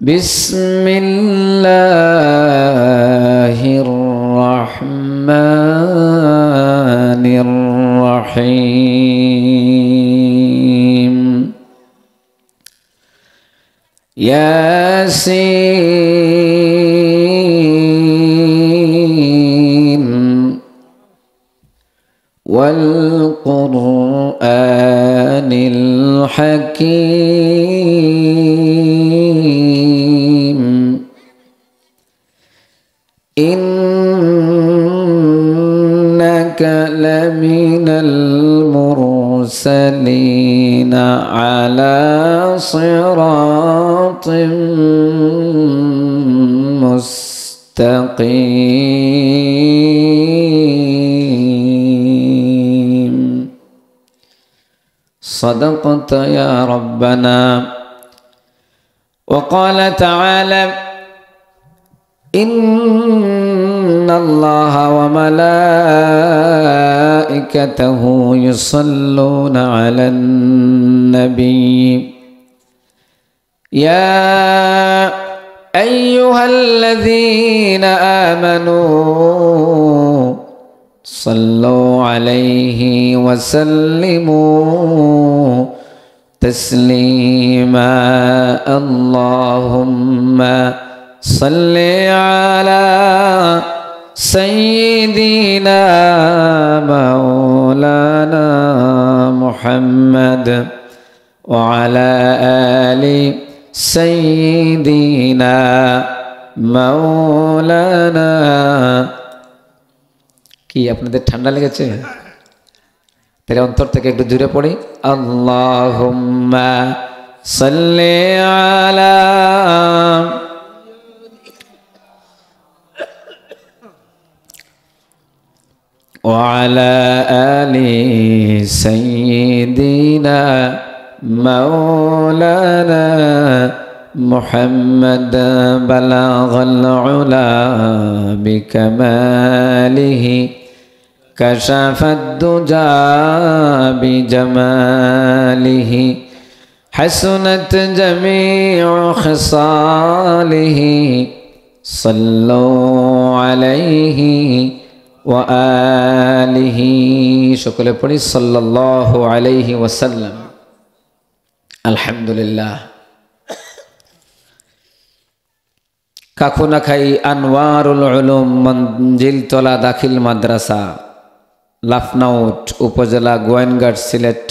بسم الله الرحمن الرحيم ياسين والقرآن الحكيم إنك لمن المرسلين على صراط مستقيم صدقت يا ربنا. وقال تعالى إن الله وملائكته يصلون على النبي يا أيها الذين آمنوا صلوا عليه وسلموا تسليما اللهم صل على سيدنا مولانا محمد وعلى آل سيدنا مولانا। কি আপনাদের ঠান্ডা লেগেছে? তাহলে অন্তর থেকে একটু জুড়ে পড়ি আল্লাহুম্মা সাল্লি আলা وعلى آل سيدنا مولانا محمد بلغ العلا بكماله كشف الدجى بجماله حسنت جميع خصاله صلوا عليه وآله شكرا পড়ি সাল্লাল্লাহু আলাইহি ওয়াসাল্লাম। আলহামদুলিল্লাহ। কাকুনাখাই আনোয়ারুল উলুম মঞ্জিলতলা দাখিল মাদ্রাসা লাফনাউট উপজেলা গোয়েনঘাট সিলেট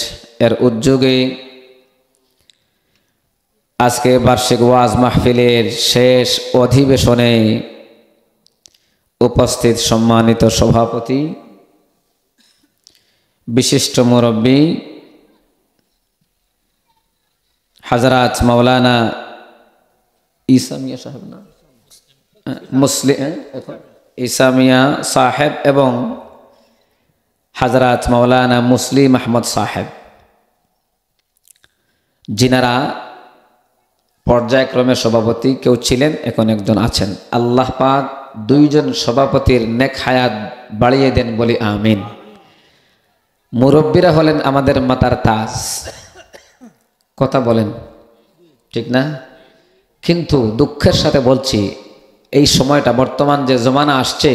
এর উদ্যোগে আজকে বার্ষিক ওয়াজ মাহফিলের শেষ অধিবেশনে উপস্থিত সম্মানিত সভাপতি, বিশিষ্ট মুরব্বী হযরত মাওলানা ঈসা মিয়া সাহেব না মুসলিম ঈসা মিয়া সাহেব এবং হযরত মাওলানা মুসলিম আহমদ সাহেব, যিনারা পর্যায়ক্রমে সভাপতি কেউ ছিলেন, এখন একজন আছেন। আল্লাহ পাক দুইজন সভাপতির নেক হায়াত বাড়িয়ে দেন বলি আমিন। মুরব্বীরা হলেন আমাদের মাতার তাজ, কথা বলেন ঠিক না? কিন্তু দুঃখের সাথে বলছি এই সময়টা বর্তমান যে জমানা আসছে,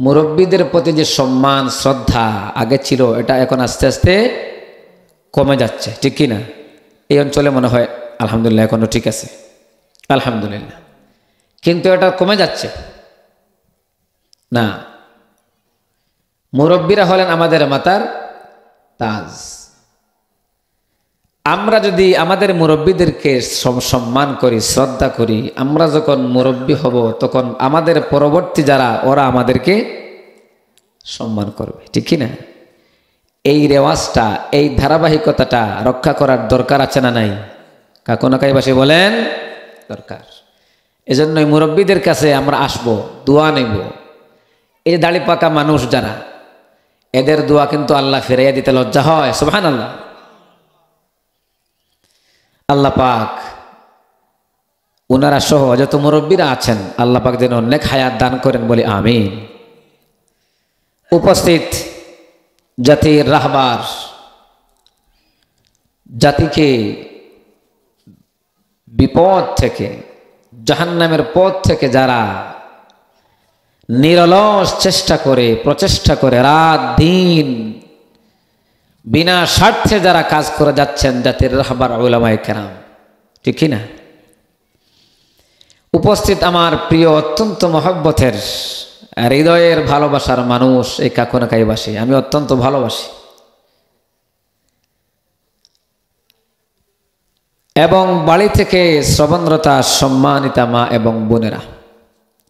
মুরব্বীদের প্রতি যে সম্মান শ্রদ্ধা আগে ছিল এটা এখন আস্তে আস্তে কমে যাচ্ছে, ঠিক কি না? এই অঞ্চলে মনে হয় আলহামদুলিল্লাহ এখনো ঠিক আছে, আলহামদুলিল্লাহ, কিন্তু এটা কমে যাচ্ছে না। মুরব্বীরা হলেন আমাদের মাতার তাজ। আমরা যদি আমাদের মুরব্বীদেরকে সম্মান করি, শ্রদ্ধা করি, আমরা যখন মুরব্বী হব তখন আমাদের পরবর্তী যারা ওরা আমাদেরকে সম্মান করবে, ঠিক কি না? এই রেওয়াজটা, এই ধারাবাহিকতাটা রক্ষা করার দরকার আছে না নাই? কাকুনাকাই বাসী বলেন দরকার। এজন্যই মুরব্বীদের কাছে আমরা আসবো, দোয়া নেব। এই দাড়ি পাকা মানুষ যারা, এদের দোয়া কিন্তু আল্লাহ ফিরাইয়া দিতে লজ্জা হয়। সুবহানাল্লাহ। আল্লাহ পাক উনারা সহ যত মুরব্বীরা আছেন আল্লাহ পাক যেন নেক হায়াত দান করেন বলি আমিন। উপস্থিত জাতির রাহবার, জাতিকে বিপদ থেকে জাহান্নামের পথ থেকে যারা নিরলস চেষ্টা করে, প্রচেষ্টা করে, রাত দিন বিনা স্বার্থে যারা কাজ করে যাচ্ছেন, জাতির রাহবার উলামায়ে কেরাম, ঠিক কি না? উপস্থিত আমার প্রিয়, অত্যন্ত মহব্বতের, হৃদয়ের ভালোবাসার মানুষ এই কাকুনাকাইবাসী, আমি অত্যন্ত ভালোবাসি। এবং বাড়ি থেকে শ্রবণরতা সম্মানিতা মা এবং বোনেরা,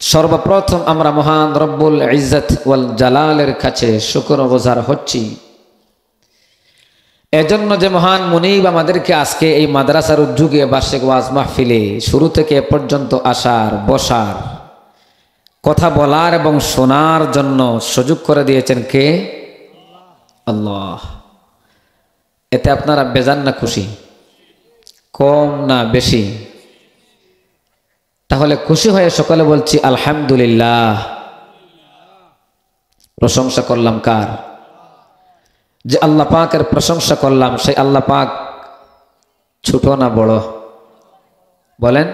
সর্বপ্রথম আমরা মহান রব্বুল ইজ্জত ওয়াল জালালের কাছে শুকরগুজার হচ্ছি এজন্য যে মহান মুনিব আমাদেরকে আজকে এই মাদ্রাসার উদ্যোগে বার্ষিক ওয়াজ মাহফিলে শুরু থেকে এ পর্যন্ত আসার, বসার, কথা বলার এবং শোনার জন্য সুযোগ করে দিয়েছেন কে? আল্লাহ। এতে আপনারা বেজান না খুশি? কম না বেশি? তাহলে খুশি হয়ে সকলে বলছি আলহামদুলিল্লাহ। প্রশংসা করলাম কার? যে আল্লাহ পাকের প্রশংসা করলাম, সেই আল্লাহ পাক ছোট না বড়? বলেন,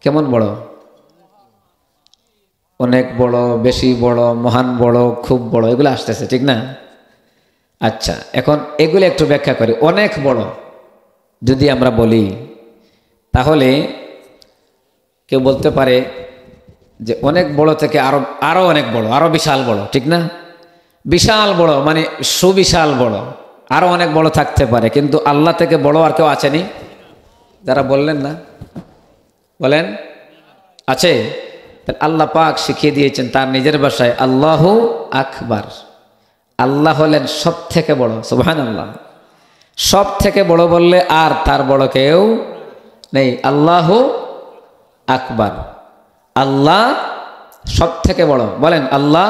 কেমন বড়? অনেক বড়, বেশি বড়, মহান বড়, খুব বড়, এগুলো আসতেছে, ঠিক না? আচ্ছা, এখন এগুলো একটু ব্যাখ্যা করি। অনেক বড় যদি আমরা বলি, তাহলে কেউ বলতে পারে যে অনেক বড় থেকে আরো অনেক বড়, আরো বিশাল বড়, ঠিক না? বিশাল বড় মানে সুবিশাল বড়, আরো অনেক বড় থাকতে পারে, কিন্তু আল্লাহ থেকে বড় আর কেউ আছেনি? যারা বললেন না, বলেন আছে? আল্লাহ পাক শিখিয়ে দিয়েছেন তার নিজের ভাষায়, আল্লাহু আকবার। আল্লাহ হলেন সব থেকে বড়। সুবহানাল্লাহ। সব থেকে বড় বললে আর তার বড় কেউ নেই। আল্লাহু আকবার। আল্লাহ সব থেকে বড়। বলেন আল্লাহ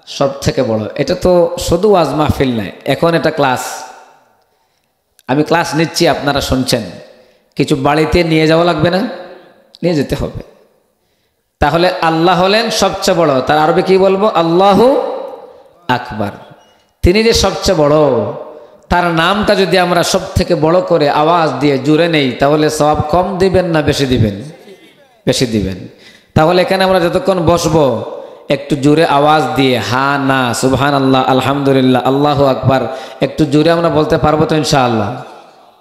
সব থেকে বড়। এটা তো শুধু ওয়াজ মাহফিল নয়, এখন এটা ক্লাস। আমি ক্লাস নিচ্ছি, আপনারা শুনছেন। কিছু বাড়িতে নিয়ে যাওয়া লাগবে না? নিয়ে যেতে হবে। তাহলে আল্লাহ হলেন সবচেয়ে বড়, তার আরবি কি বলবো? আল্লাহু আকবার। তিনি যে সবচেয়ে বড়, তার নামটা যদি আমরা সব থেকে বড় করে আওয়াজ দিয়ে জুড়ে নেই, তাহলে সওয়াব কম দিবেন না বেশি দিবেন? বেশি দিবেন। তাহলে এখানে আমরা যতক্ষণ বসবো একটু জোরে আওয়াজ দিয়ে হা না সুবহানাল্লাহ, আলহামদুলিল্লাহ, আল্লাহু আকবার একটু জোরে আমরা বলতে পারবো তো ইনশাআল্লাহ?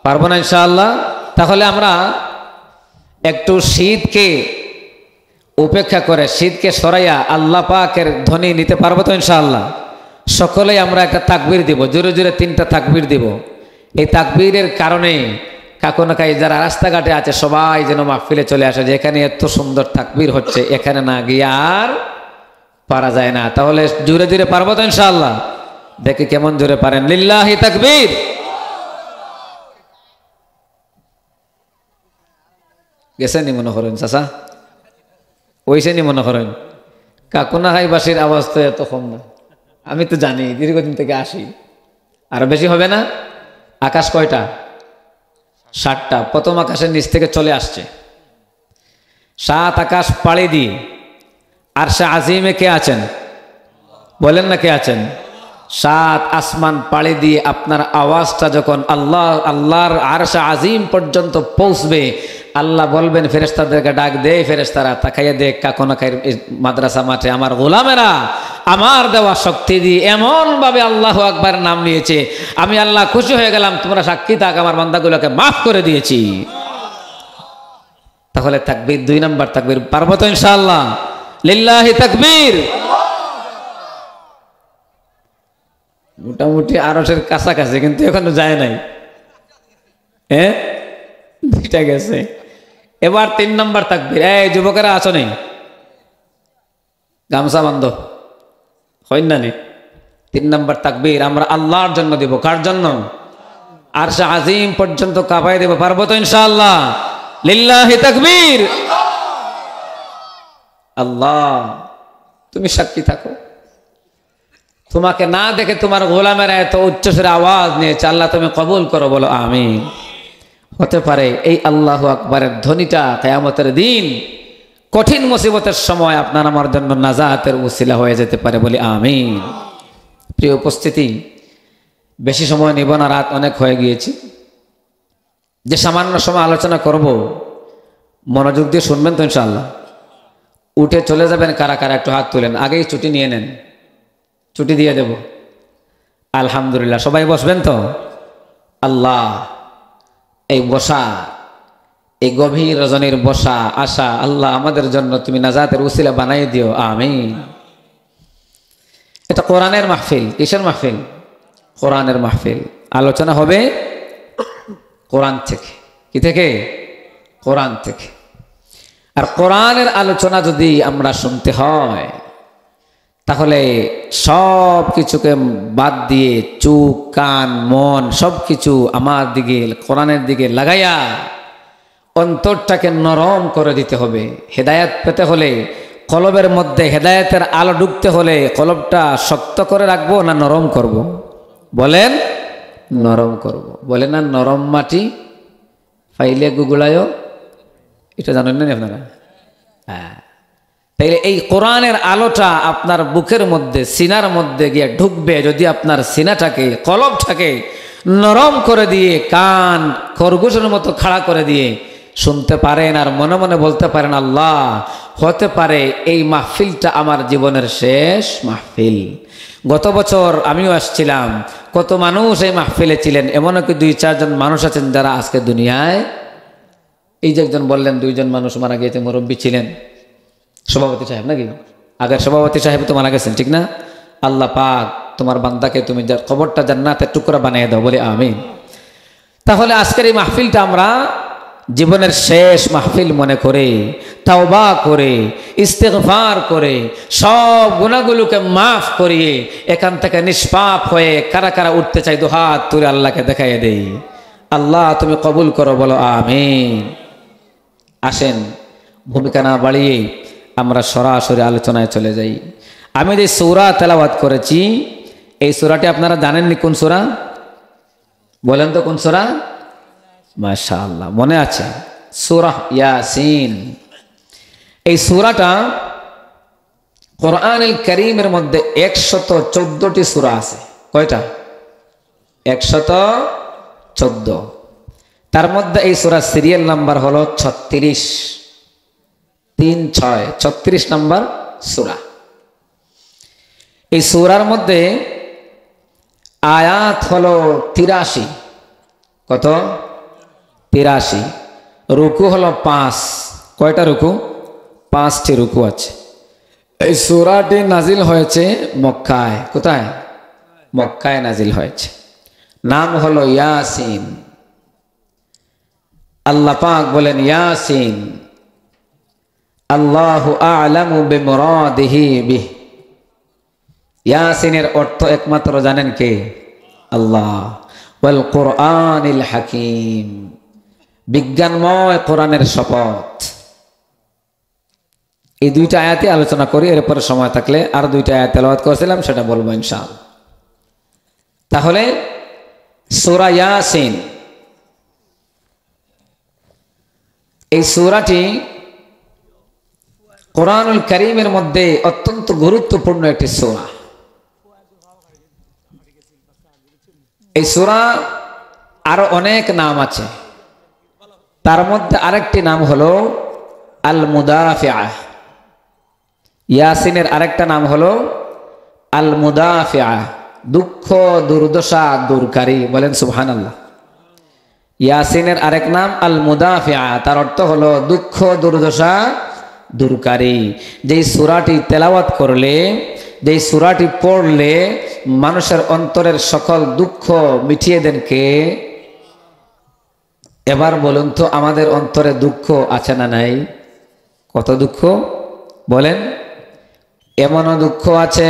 পারবো না ইনশাআল্লাহ? তাহলে আমরা একটু শীতকে উপেক্ষা করে, শীতকে সরাইয়া আল্লাহ পাকের ধ্বনি নিতে পারবো তো ইনশাআল্লাহ? সকলেই আমরা একটা তাকবীর দিব, জোরে জোরে 3টা তাকবীর দিব। এই তাকবীরের কারণে কাকুনাকাই যারা রাস্তাঘাটে আছে সবাই যেন মাহফিলে চলে আসে, যে এখানে এত সুন্দর তাকবীর হচ্ছে, এখানে না গিয়ে আর পারা যায় না। তাহলে জোরে জোরে পারবো তো ইনশাআল্লাহ? দেখি কেমন জোরে পারেন। লিল্লাহি তাকবীর। গেছেনি মনে করেন চাচা? ওইসেনি মনে করেন? কাকুনাকাইবাসীর আওয়াজ তো এত কম না, আমি তো জানি, দীর্ঘদিন থেকে আসি। আর বেশি হবে না? আকাশ কয়টা? 7টা। প্রথম আকাশের নিচ থেকে চলে আসছে। 7 আকাশ পাড়ি দিয়ে আরশে আজিমে কে আছেন? বলেন না কে আছেন? 7 আসমান পাড়ি দিয়ে আপনার আওয়াজটা যখন আল্লাহর আরশে আজিম পর্যন্ত পৌঁছবে, আল্লাহ বলবেন ফেরেশতাদেরকে ডাক দে, ফেরেশতারা তাকাইয়া দেখ কাকুনাকাইর মাদ্রাসা মাঠে আমার গোলামেরা আমার দেওয়া শক্তি দিয়ে এমন ভাবে আল্লাহু আকবার নাম নিয়েছে, আমি আল্লাহ খুশি হয়ে গেলাম, তোমরা সাক্ষী থাক, আমার বান্দাগুলোকে মাফ করে দিয়েছি। তাহলে তাকবীর 2 নাম্বার তাকবীর পারবো তো ইনশাআল্লাহ? লিল্লাহি তাকবীর। মোটামুটি আরশের কাছাকাছি, কিন্তু এখনো যায় নাই। হ্যাঁ, 2টা গেছে। এবার 3 নাম্বার তাকবীর। এই যুবকেরা আছো নেই? গামছা বান্ধ হয় না নি? 3 নাম্বার তাকবীর আমরা আল্লাহর জন্য দেব। কার জন্য? আরশে আজিম পর্যন্ত কাঁপাই দেব। পারবো তো ইনশাআল্লাহ? লিল্লাহি তাকবীর। আল্লাহ তুমি সাক্ষী থাকো, তোমাকে না দেখে তোমার গোলামেরা এত উচ্চস্বরে আওয়াজ নিয়েছে, আল্লাহ তুমি কবুল করো, বলো আমিন। হতে পারে এই আল্লাহু আকবারের ধ্বনিটা কিয়ামতের দিন কঠিন মুসিবতের সময় আপনার আমার জন্য নাজাতের উসিলা হয়ে যেতে পারে, বলি আমিন। প্রিয় উপস্থিতি, বেশি সময় নিব না, রাত অনেক হয়ে গিয়েছি। যে সামান্য সময় আলোচনা করব, মনোযোগ দিয়ে শুনবেন তো ইনশাআল্লাহ। উঠে চলে যাবেন কারা কারা একটু হাত তুলেন, আগেই ছুটি নিয়ে নেন, ছুটি দিয়ে দেব। আলহামদুলিল্লাহ, সবাই বসবেন তো? আল্লাহ, এই বসা, এই গভীর রজনীর বসা আশা আল্লাহ আমাদের জন্য তুমি নাজাতের উসিলা বানাই দিও, আমিন। এটা কোরআনের মাহফিল। কিসের মাহফিল? কোরআনের মাহফিল। আলোচনা হবে কোরআন থেকে। কি থেকে? কোরআন থেকে। আর কোরআনের আলোচনা যদি আমরা শুনতে হয়, তাহলে সব কিছুকে বাদ দিয়ে চোখ, কান, মন সব কিছু আমার দিকে, কোরআনের দিকে লাগাইয়া অন্তরটাকে নরম করে দিতে হবে। হেদায়েত পেতে হলে, কলবের মধ্যে হেদায়েতের আলো ঢুকতে হলে কলবটা শক্ত করে রাখবো না নরম করব? বলেন, নরম করব। বলে না নরম মাটি ফাইলে গুগুলায়ও, এটা জানেন না আপনারা? হ্যাঁ, তাইলে এই কোরআনের আলোটা আপনার বুকের মধ্যে, সিনার মধ্যে গিয়ে ঢুকবে যদি আপনার সিনাটাকে, কলবটাকে নরম করে দিয়ে, কান খরগোশের মতো খাড়া করে দিয়ে শুনতে পারেন আর মনে মনে বলতে পারেন, আল্লাহ হতে পারে এই মাহফিলটা আমার জীবনের শেষ মাহফিল। গত বছর আমিও আসছিলাম, কত মানুষ এই মাহফিলে ছিলেন। এমনও কি 2-4 জন মানুষ আছেন যারা আজকে দুনিয়ায়। এই যে একজন বললেন 2 জন মানুষ মারা গিয়েছে, মুরব্বী ছিলেন, সভাপতি সাহেব নাকি? আগের সভাপতি সাহেব তো মারা গেছেন, ঠিক না? আল্লাহ পাক তোমার বান্দাকে তুমি যার কবরটা জান্নাতের টুকরা বানিয়ে দাও, বলে আমিন। তাহলে আজকের এই মাহফিলটা আমরা জীবনের শেষ মাহফিল মনে করে, তাওবা করে, ইস্তেগফার করে, সব গুনাহগুলোকে মাফ করিয়ে এখান থেকে নিষ্পাপ হয়ে কারা কারা উঠতে চাই দুহাত তুলে আল্লাহকে দেখাইয়ে দেই। আল্লাহ তুমি কবুল করো, বলো আমিন। আসেন, ভূমিকা না বাড়িয়ে আমরা সরাসরি আলোচনায় চলে যাই। আমি যে সূরা তেলাওয়াত করেছি, এই সূরাটি আপনারা জানেননি কোন সূরা? বলেন তো কোন সূরা? মাশাআল্লাহ, মনে আছে? সূরা ইয়াসিন। এই সূরাটা কোরআনুল কারীমের মধ্যে 114টি সূরা আছে। কয়টা? 114। তার মধ্যে এই সূরা সিরিয়াল নাম্বার হলো 36, 3-6, 36 নাম্বার সূরা। এই সূরার মধ্যে আয়াত হলো 83। কত? 83। রুকু হলো 5। কয়টা রুকু? 5টি রুকু আছে। এই সূরাটি নাজিল হয়েছে মক্কায়। কোথায়? মক্কায় নাজিল হয়েছে। নাম হলো ইয়াসিন। আল্লাহ পাক বলেন ইয়াসিন, আল্লাহু আ'লামু বিমুরাদিহি বিহ। ইয়াসিনের অর্থ একমাত্র জানেন কে? আল্লাহ। ওয়াল কুরআনিল হাকিম, বিজ্ঞানময় কোরআনের শপথ। এই 2টা আয়াতে আলোচনা করি, এরপরে সময় থাকলে আর 2টা আয়াত তেলাওয়াত করেছিলাম, সেটা বলবো ইনশাআল্লাহ। তাহলে সূরা ইয়াসিন, এই সূরাটি কোরআনুল কারীমের মধ্যে অত্যন্ত গুরুত্বপূর্ণ একটি সূরা। এই সূরা আরো অনেক নাম আছে, তার মধ্যে আরেকটি নাম হলো আল মুদাফিআ। ইয়াসিনের আরেকটা নাম হলো আল মুদাফিআ, দুঃখ দুর্দশা দূরকারী। বলেন সুবহানাল্লাহ। ইয়াসিনের আরেক নাম আল মুদাফিআ, তার অর্থ হলো দুঃখ দুর্দশা দূরকারী। যেই সূরাটি তেলাওয়াত করলে, যেই সূরাটি পড়লে মানুষের অন্তরের সকল দুঃখ মিটিয়ে দেন কে? এবার বলুন তো, আমাদের অন্তরে দুঃখ আছে না নাই? কত দুঃখ বলেন? এমনও দুঃখ আছে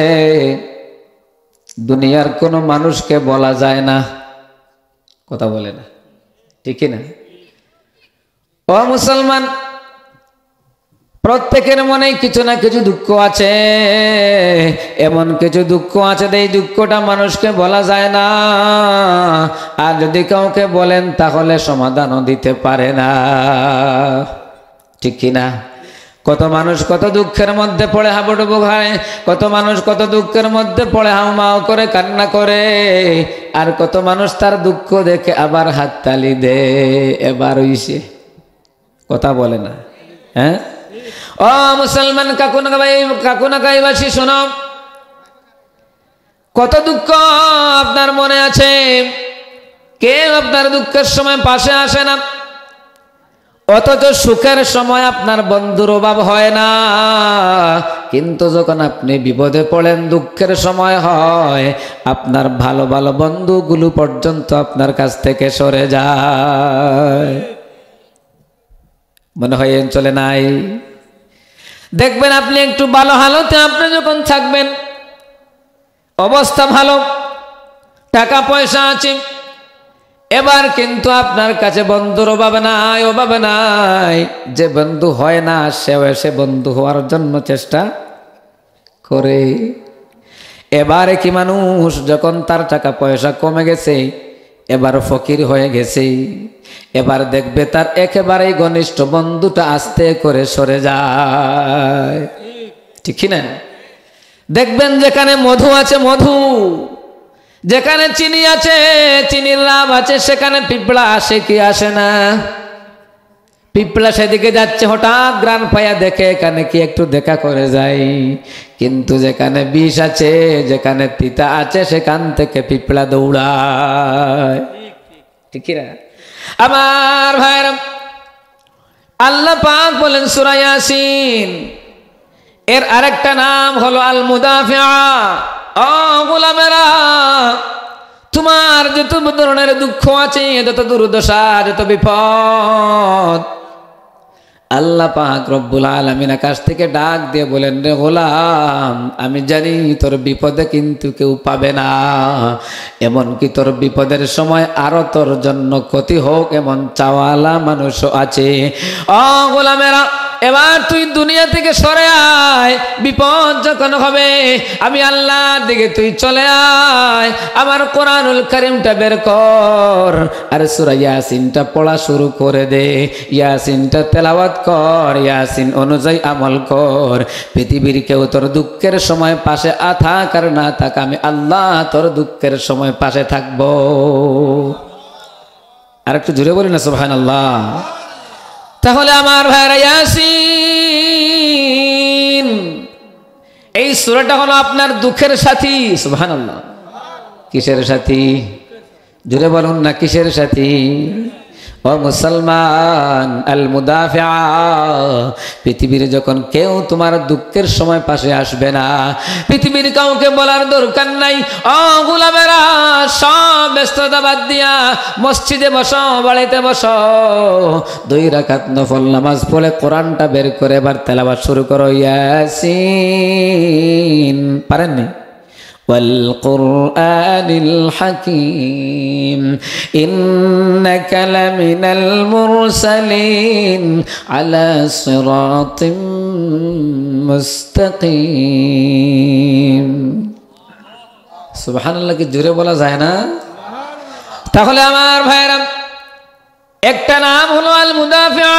দুনিয়ার কোনো মানুষকে বলা যায় না। কথা বলে না, ঠিক না? ও মুসলমান, প্রত্যেকের মনে কিছু না কিছু দুঃখ আছে। এমন কিছু দুঃখ আছে, এই দুঃখটা মানুষকে বলা যায় না, আর যদি কাউকে বলেন তাহলে সমাধানও দিতে পারে না, ঠিক কিনা? কত মানুষ কত দুঃখের মধ্যে পড়ে হাবুডুবু খায়, কত মানুষ কত দুঃখের মধ্যে পড়ে হাউমাউ করে কান্না করে, আর কত মানুষ তার দুঃখ দেখে আবার হাততালি দে, এবার হইছে। কথা বলে না। হ্যাঁ ও মুসলমান কাকুনা গাইবাসী শোনো, কত দুঃখ আপনার মনে আছে, কেউ আপনার দুঃখের সময় পাশে আসে না, অথচ সুখের সময় আপনার বন্ধুর অভাব হয় না, কিন্তু যখন আপনি বিপদে পড়েন, দুঃখের সময় হয়, আপনার ভালো ভালো বন্ধুগুলো পর্যন্ত আপনার কাছ থেকে সরে যায়। মনে হয় চলে নাই। দেখবেন আপনি একটু ভালো হালতে আপনি যখন থাকবেন, অবস্থা ভালো, টাকা পয়সা আছে, এবার কিন্তু আপনার কাছে বন্ধুর অভাব নাই। যে বন্ধু হয় না সেও এসে বন্ধু হওয়ার জন্য চেষ্টা করে। এবারে কি মানুষ যখন তার টাকা পয়সা কমে গেছে, এবার ফকির হয়ে গেছে, এবার দেখবে তার একেবারেই ঘনিষ্ঠ বন্ধুটা আস্তে করে সরে যায়, ঠিক না? দেখবেন যেখানে মধু আছে মধু, যেখানে চিনি আছে, চিনির লাভ আছে, সেখানে পিঁপড়া আসে কি আসে না? পিঁপড়া সেদিকে যাচ্ছে, হঠাৎ গ্রান পায়া দেখে এখানে কি একটু দেখা করে যায়, কিন্তু যেখানে বিষ আছে, যেখানে তিতা আছে, সেখান থেকে পিঁপড়া দৌড়ায়, ঠিক না? আমার ভাইরা, আল্লাহ পাক বলেন সূরা ইয়াসিন, এর আরেকটা নাম হলো আল মুদাফিআ। ও গোলামেরা, তোমার যত ধরনের দুঃখ আছে, যত দুর্দশা, যত বিপদ, আল্লাহ পাক রব্বুল আলামিন আকাশ থেকে ডাক দিয়ে বলেন, রে গোলাম, আমি জানি তোর বিপদে কিন্তু কেউ পাবে না, এমনকি তোর বিপদের সময় আরো তোর জন্য ক্ষতি হোক এমন চাওয়ালা মানুষও আছে। ও গোলামেরা, এবার তুই দুনিয়া থেকে সরে আয়, বিপদ যখন হবে আমি আল্লাহর দিকে তুই চলে আয়, আমার কোরআনুল কারীমটা বের কর আর সূরা ইয়াসিনটা পড়া শুরু করে দে, ইয়াসিনটা তেলাওয়াত কর, ইয়াসিন অনুযায়ী আমল কর। পৃথিবীর কেউ তোর দুঃখের সময় পাশে থাক আর না থাক, আমি আল্লাহ তোর দুঃখের সময় পাশে থাকবো। আর একটু জোরে বলি না সুবহানাল্লাহ। তাহলে আমার ভাইরা, ইয়াসিন এই সূরাটা হলো আপনার দুঃখের সাথী। সুবহানাল্লাহ। কিসের সাথী? জোরে বলুন না, কিসের সাথী? ও মুসলমান, আল মুদাফিআ, পৃথিবীর যখন কেউ তোমার দুঃখের সময় পাশে আসবে না, পৃথিবীর কাউকে বলার দরকার নাই। ও গোলামেরা, সব ব্যস্ততা বাদ দিয়া মসজিদে বসো, বাড়িতে বসো, 2 রাকাত নফল নামাজ পড়ে কোরআনটা বের করে এবার তেলাওয়াত শুরু করো। ইয়াসিন পারেননি? والقرآن الحكيم إنك لمن المرسلين على صراط مستقيم। সুবহানাল্লাহ, কি জোরে বলা যায় না? তাহলে আমার ভাইরা, একটা নাম হলো আল মুদাফিআ,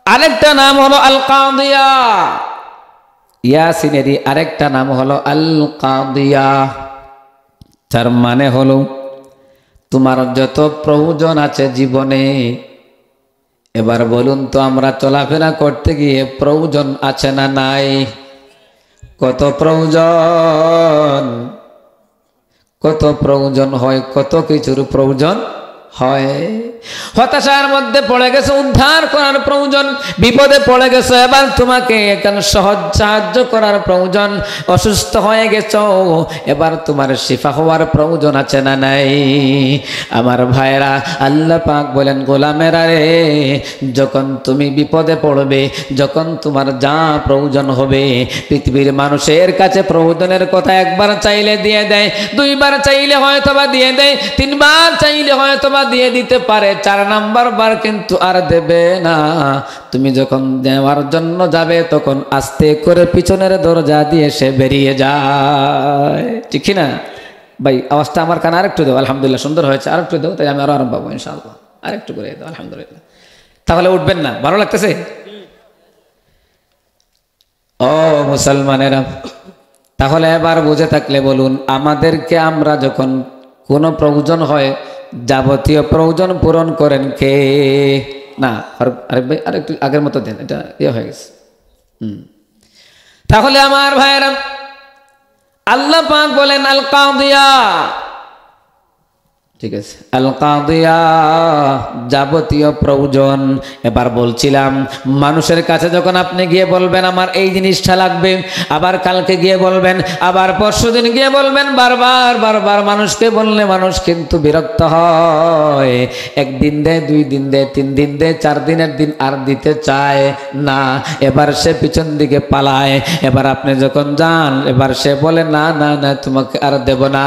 আরেকটা নাম হলো আল কাদিয়া। ইয়াসিনেরই আরেকটা নাম হলো আল কাদিয়া, তার মানে হলো তোমার যত প্রয়োজন আছে জীবনে, এবার বলুন তো আমরা চলাফেরা করতে গিয়ে প্রয়োজন আছে না নাই? কত প্রয়োজন, কত প্রয়োজন হয়, কত কিছুর প্রয়োজন হয়। হতাশার মধ্যে পড়ে গেছে, উদ্ধার করার প্রয়োজন। বিপদে পড়ে গেছে, এবার তোমাকে এখানে সহজ সাহায্য করার প্রয়োজন। অসুস্থ হয়ে গেছো, এবার তোমার শিফা হওয়ার প্রয়োজন আছে না নাই? আমার ভাইরা, আল্লাহ পাক বলেন, গোলামেরা রে, যখন তুমি বিপদে পড়বে, যখন তোমার যা প্রয়োজন হবে, পৃথিবীর মানুষের কাছে প্রয়োজনের কথা একবার চাইলে দিয়ে দেয়, 2 বার চাইলে হয়তোবা দিয়ে দেয়, 3 বার চাইলে হয়তোবা দিয়ে দিতে পারে, 4 নাম্বার বার কিন্তু আর দেবে না। তুমি যখন দেওয়ার জন্য যাবে, তখন আস্তে করে পিছনের দরজা দিয়ে সে বেরিয়ে যায়, ঠিক না ভাই? আওয়াজটা আমার কানে আরেকটু দাও। আলহামদুলিল্লাহ, সুন্দর হয়েছে, আরেকটু দাও, তাই আমি আরো আরাম পাবো ইনশাআল্লাহ। আরেকটু করে দাও, আলহামদুলিল্লাহ। তাহলে উঠবেন না? ভালো লাগতেছে? ও মুসলমানেরা, তাহলে এবার বুঝে থাকলে বলুন, আমাদেরকে আমরা যখন কোনো প্রয়োজন হয়, যাবতীয় প্রয়োজন পূরণ করেন কে? না আরেক ভাই আরেকটু আগের মতো দেন, এটা ইয়ে হয়ে গেছে। তাহলে আমার ভাইয়েরা আল্লাহ পাক বলেন আল কাদিয়া, ঠিক আছে, আল কাদিয়া যাবতীয় প্রয়োজন। এবার বলছিলাম মানুষের কাছে যখন আপনি গিয়ে বলবেন আমার এই জিনিসটা লাগবে, আবার কালকে গিয়ে বলবেন, আবার পরশুদিন গিয়ে বলবেন, বারবার বারবার মানুষকে বললে মানুষ কিন্তু বিরক্ত হয়। একদিন দেয়, 2 দিন দেয়, 3 দিন দেয়, 4 দিনের দিন আর দিতে চায় না, এবার সে পিছন দিকে পালায়। এবার আপনি যখন যান, এবার সে বলে না না না তোমাকে আর দেব না।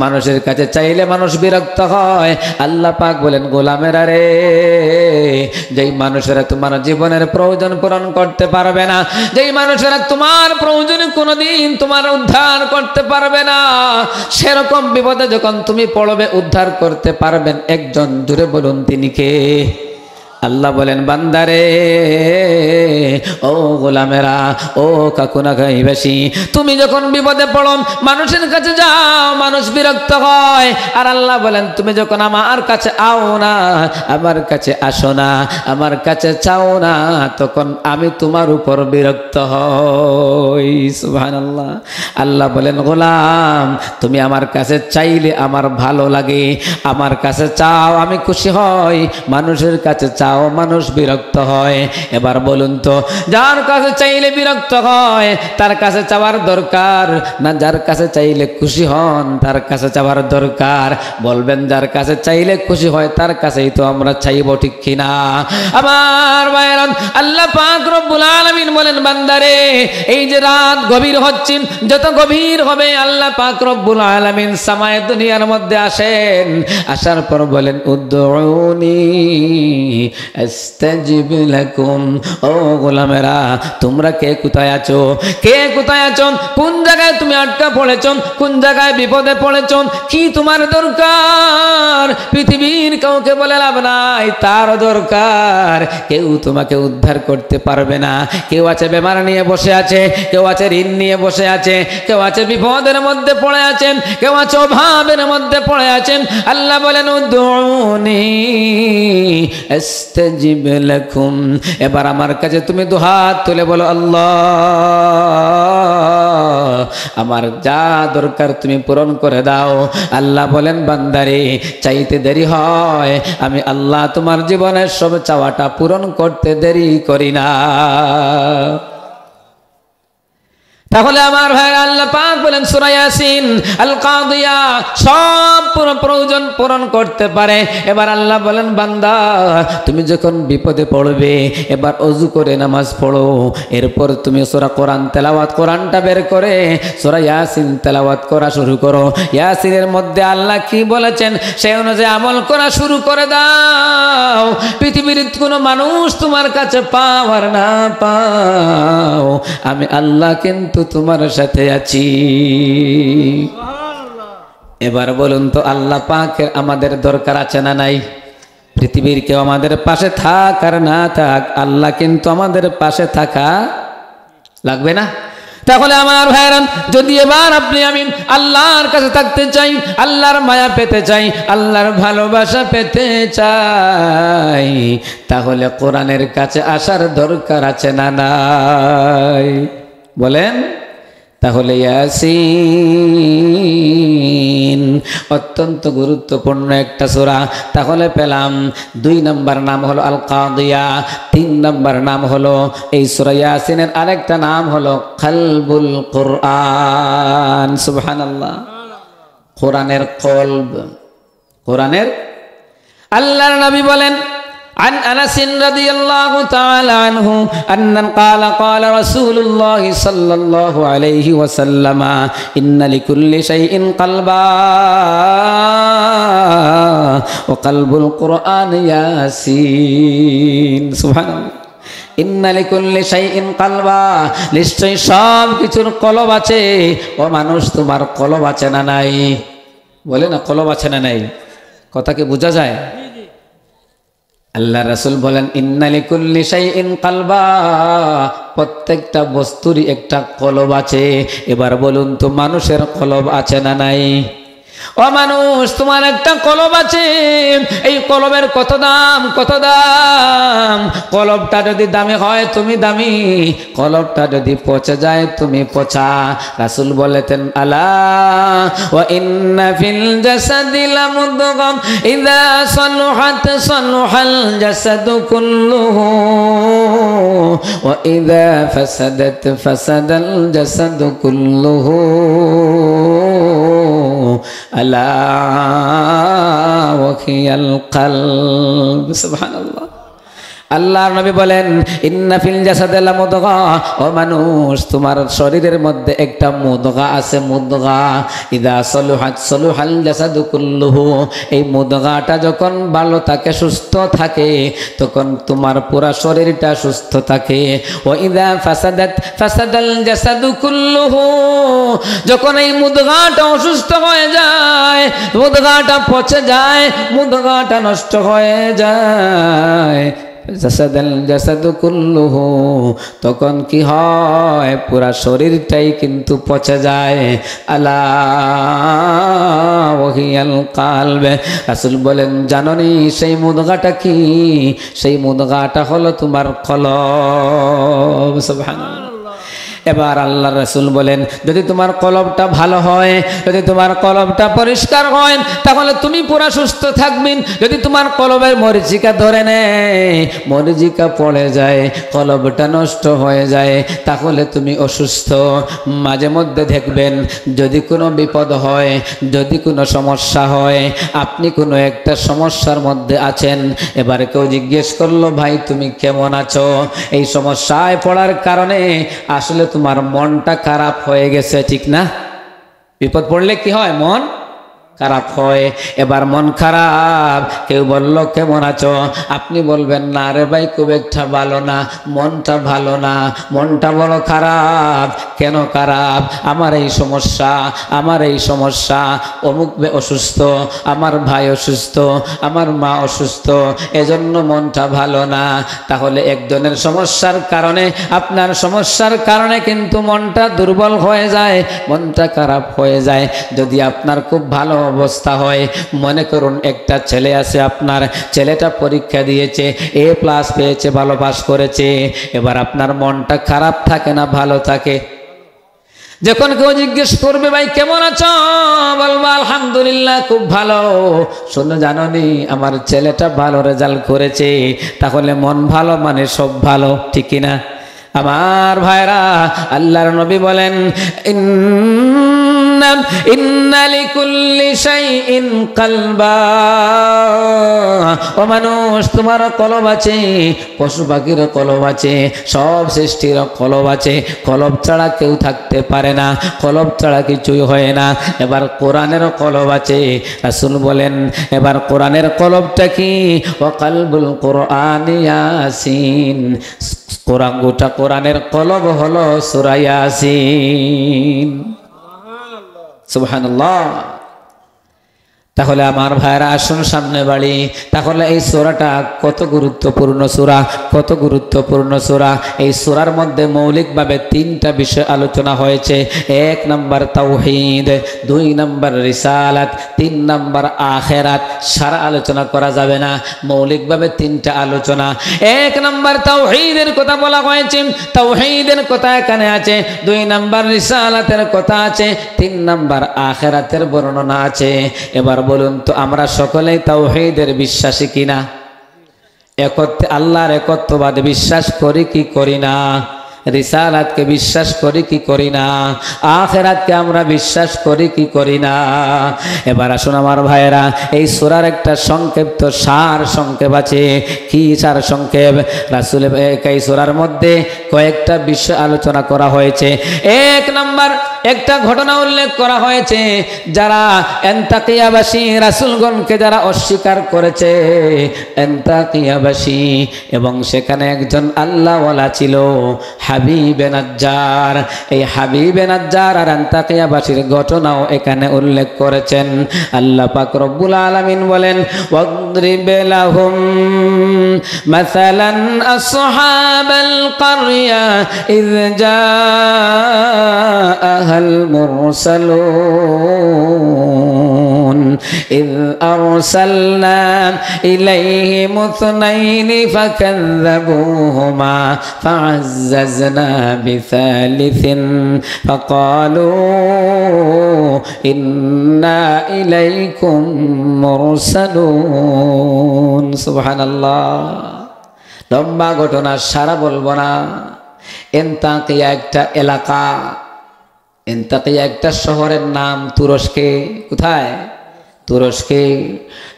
মানুষের কাছে চাইলে মানুষ বিরক্ত হয়। আল্লাহ পাক বলেন গোলামেরা রে, যেই মানুষেরা তোমার জীবনের প্রয়োজন পূরণ করতে পারবে না, যেই মানুষেরা তোমার প্রয়োজনে কোনোদিন তোমার উদ্ধার করতে পারবে না, সেরকম বিপদে যখন তুমি পড়বে উদ্ধার করতে পারবেন একজন, জুড়ে বলুন তিনি কে? আল্লাহ বলেন বান্দারে, ও গোলামেরা, ও কাকুনা গাইবাসী, তুমি যখন বিপদে পড়ো মানুষের কাছে যাও, মানুষ বিরক্ত হয়। আর আল্লাহ বলেন তুমি যখন আমার কাছে আও না, আমার কাছে আসো না, আমার কাছে চাও না, তখন আমি তোমার উপর বিরক্ত হই। সুবহানাল্লাহ। আল্লাহ বলেন গোলাম তুমি আমার কাছে চাইলে আমার ভালো লাগে, আমার কাছে চাও আমি খুশি হই, মানুষের কাছে চাও মানুষ বিরক্ত হয়। এবার বলুন তো, যার কাছে চাইলে বিরক্ত হয় তার কাছে চাওয়ার দরকার না যার কাছে চাইলে খুশি হন তার কাছে চাওয়ার দরকার? বলবেন যার কাছে চাইলে খুশি হয় তার কাছেই তো আমরা চাইব, ঠিক কিনা? আমার ভাইরা, আল্লাহ পাক রব্বুল আলামিন বলেন বান্দারে, এই যে রাত গভীর হচ্ছে, যত গভীর হবে আল্লাহ পাক রব্বুল আলামিন সামায়ে দুনিয়ার মধ্যে আসেন, আসার পর বলেন উদ্দুউনি আস্তাজিব লাকুম। ও গোলামেরা তোমরা কে কোথায় আছো? কে কোথায় আছো? কোন জায়গায় তুমি আটকা পড়েছো? কোন জায়গায় বিপদে পড়েছো? কি তোমার দরকার? পৃথিবীর কাউকে বলে লাভ নাই, তার দরকার। কেউ তোমাকে উদ্ধার করতে পারবে না। কেউ আছে বেমার নিয়ে বসে আছে, কেউ আছে ঋণ নিয়ে বসে আছে, কেউ আছে বিপদের মধ্যে পড়ে আছেন, কেউ আছে অভাবের মধ্যে পড়ে আছেন। আল্লাহ বলেন উদ্দুউনি আস্তাজিব লাকুম। এবার আমার কাছে তুমি দুহাত তুলে বলো আল্লাহ আমার যা দরকার তুমি পূরণ করে দাও। আল্লাহ বলেন বান্দারে চাইতে দেরি হয়, আমি আল্লাহ তোমার জীবনের সব চাওয়াটা পূরণ করতে দেরি করি না। তাহলে আমার ভাই আল্লাহ পাক বলেন সূরা ইয়াসিন আল কাদিয়া সব প্রয়োজন পূরণ করতে পারে। এবার আল্লাহ বলেন বান্দা তুমি যখন বিপদে পড়বে এবার ওযু করে নামাজ পড়ো, এরপর তুমি সূরা কোরআন তেলাওয়াত, কোরআনটা বের করে সূরা ইয়াসিন তেলাওয়াত করা শুরু করো। ইয়াসিনের মধ্যে আল্লাহ কি বলেছেন সেই অনুযায়ী আমল করা শুরু করে দাও। পৃথিবীর কোনো মানুষ তোমার কাছে পাও আর না পাও, আমি আল্লাহ কিন্তু তোমার সাথে আছি। এবার বলুন তো আল্লাহ পাকের আমাদের দরকার আছে না নাই? পৃথিবীর কেউ আমাদের পাশে থাক আর না থাক, আল্লাহ কিন্তু আমাদের পাশে থাকা লাগবে না? তাহলে আমার ভাইরান যদি এবার আপনি আমি আল্লাহর কাছে থাকতে চাই, আল্লাহর মায়া পেতে চাই, আল্লাহর ভালোবাসা পেতে চাই, তাহলে কোরআনের কাছে আসার দরকার আছে না নাই? বলেন। তাহলে ইয়াসিন অত্যন্ত গুরুত্বপূর্ণ একটা সূরা। তাহলে পেলাম 2 নম্বর নাম হলো আল কাদিয়া, 3 নম্বর নাম হলো এই সূরা ইয়াসিনের আরেকটা নাম হলো কলবুল কোরআন। সুবহানাল্লাহ। কোরআনের কলব, কোরআনের। আল্লাহর নবী বলেন عن أنس رضي الله تعالى عنه أن قال رسول الله صلى الله عليه وسلم إن لكل شيء قلبا وقلب القرآن ياسين سبحان الله ইন্না লিকুল্লি শাইইন কালবা, নিশ্চয়ই সব কিছুর কলব আছে। ও মানুষ তোমার কলব আছে না নাই? বলে না কলব আছে না নাই? কথা কি বোঝা যায়? আল্লাহ রাসূল বলেন ইন্না লিকুল্লি শাইইন কালবা, প্রত্যেকটা বস্তুরই একটা কলব আছে। এবার বলুন তো মানুষের কলব আছে না নাই? ও মানুষ, তোমার একটা কলব আছে, এই কলবের কত দাম, কত দাম। কলবটা যদি দামি হয় তুমি দামি, কলবটা যদি পচে যায় তুমি পচা। রাসূল বলেছেন আলা ওয়া ইন্না ফিল জাসাদি লামুদগাম ইযা সালুহাত সালুহাল জাসাদু কুল্লুহু ওয়া ইযা ফাসাদাত ফাসাদাল জাসাদু কুল্লুহু আলা ওয়াহিয়াল কলব। সুবহানাল্লাহ। আল্লাহর নবী বলেন ইন্না ফিল জাসাদি লামুদগা, ও মানুষ তোমার শরীরের মধ্যে একটা মুদগা আছে, মুদগা। ইদা সলুহাত সলুহাল জাসাদু কুল্লুহু, এই মুদগাটা যখন ভালো থাকে, সুস্থ থাকে, তখন তোমার পুরা শরীরটা সুস্থ থাকে। ও ইদা ফাসাদাত ফাসাদাল জাসাদু কুল্লুহু, যখন এই মুদগাটা অসুস্থ হয়ে যায়, মুদগাটা পচে যায়, মুদগাটা নষ্ট হয়ে যায়, জাসাদাল জাসাদু কুল্লুহু, তখন কি হয়, পুরা শরীরটাই কিন্তু পচে যায়। আলা ওয়াহিয়াল কলব। রাসূল বলেন জানোনি সেই মুদগাটা কি? সেই মুদগাটা হলো তোমার কলব। সুবহানাল্লাহ। এবার আল্লাহর রাসূল বলেন যদি তোমার কলবটা ভালো হয়, যদি তোমার কলবটা পরিষ্কার হয়, তাহলে তুমি পুরা সুস্থ থাকবেন। যদি তোমার কলবের মরিচিকা ধরে নেয়, মরিচিকা পড়ে যায়, কলবটা নষ্ট হয়ে যায়, তাহলে তুমি অসুস্থ। মাঝে মধ্যে দেখবেন যদি কোনো বিপদ হয়, যদি কোনো সমস্যা হয়, আপনি কোনো একটা সমস্যার মধ্যে আছেন, এবার কেউ জিজ্ঞেস করলো ভাই তুমি কেমন আছো, এই সমস্যায় পড়ার কারণে আসলে তোমার মনটা খারাপ হয়ে গেছে, ঠিক না? বিপদ পড়লে কি হয়? মন খারাপ হয়। এবার মন খারাপ, কেউ বলল কেমন আছো, আপনি বলবেন না রে ভাই খুব একটা ভালো না, মনটা ভালো না, মনটা বড় খারাপ। কেন খারাপ? আমার এই সমস্যা, আমার এই সমস্যা, অমুক অসুস্থ, আমার ভাই অসুস্থ, আমার মা অসুস্থ, এজন্য মনটা ভালো না। তাহলে একজনের সমস্যার কারণে, আপনার সমস্যার কারণে কিন্তু মনটা দুর্বল হয়ে যায়, মনটা খারাপ হয়ে যায়। যদি আপনার খুব ভালো অবস্থা হয়, মনে করুন একটা ছেলে আছে, আপনার ছেলেটা পরীক্ষা দিয়েছে, A+ পেয়েছে, ভালো পাস করেছে, এবার আপনার মনটা খারাপ থাকে না ভালো থাকে? যখন কেউ জিজ্ঞেস করবে ভাই কেমন আছো, বলবো আলহামদুলিল্লাহ খুব ভালো। শোনো জানোনি আমার ছেলেটা ভালো রেজাল্ট করেছে, তাহলে মন ভালো মানে সব ভালো, ঠিক না? আমার ভাইরা, আল্লাহর নবী বলেন ইন্না লিকুল্লি শাইইন কলবা, ও মানুষ তোমার কলব আছে, পশু পাখির কলব আছে, সব সৃষ্টির কলব আছে। কলব ছাড়া কেউ থাকতে পারে না, কলব ছাড়া কিছুই হয় না। এবার কোরআনের কলব আছে। রাসূল বলেন এবার কোরআনের কলবটা কি? ওয়া কলবুল কোরআনি ইয়াসিন, কোরআন গোটা কোরআনের কলব হলো সূরা ইয়াসিন। সুবহানাল্লাহ। তাহলে আমার ভাইরা আসুন সামনে বাড়ি। তাহলে এই সূরাটা কত গুরুত্বপূর্ণ সূরা, কত গুরুত্বপূর্ণ সূরা। এই সূরার মধ্যে মৌলিকভাবে 3টা বিষয় আলোচনা হয়েছে। 1 নম্বর তাওহীদ, 2 নম্বর রিসালাত, 3 নম্বর আখিরাত। সারা আলোচনা করা যাবে না, মৌলিকভাবে 3টা আলোচনা। 1 নম্বর তাওহীদের কথা বলা হয়েছে, তাওহীদের কথা এখানে আছে। 2 নম্বর রিসালাতের কথা আছে, 3 নম্বর আখিরাতের বর্ণনা আছে। এবার বলুন তো আমরা সকলেই তাওহীদের বিশ্বাসী কিনা? আল্লাহর একত্ববাদে বিশ্বাস করি কি করি না? রিসালাতকে বিশ্বাস করি কি করি না? আখিরাতকে আমরা বিশ্বাস করি কি করি না? এবার আসুন আমার ভাইয়েরা, এই সূরার একটা সংক্ষিপ্ত সার সংক্ষেপ আছে। কি সার সংক্ষেপ? রাসূল এই সূরার মধ্যে কয়েকটা বিষয় আলোচনা করা হয়েছে। 1 নম্বর একটা ঘটনা উল্লেখ করা হয়েছে, যারা আন্তাকিয়াবাসী রাসূলগণকে যারা অস্বীকার করেছে, আন্তাকিয়াবাসী, এবং সেখানে একজন আল্লাহওয়ালা ছিল হাবিবে নাজ্জার। এই হাবিবে নাজ্জার আর আন্তাকিয়াবাসীর ঘটনাও এখানে উল্লেখ করেছেন। আল্লাহ পাক রব্বুল আলামিন বলেন ওয়াদরিব লাহুম মাসালান আসহাবাল কারয়া ইয জাআহাল মুরসালুন إذ أرسلنا إليهم اثنين فكذبوهما فعززنا بثالث فقالوا إنا إليكم مرسلون سبحان الله লম্বা ঘটনা সারা বলবো না এন্তাকিয়া একটা এলাকা এন্তাকিয়া একটা শহরের নাম তুরস্কে কোথায় তুরস্কে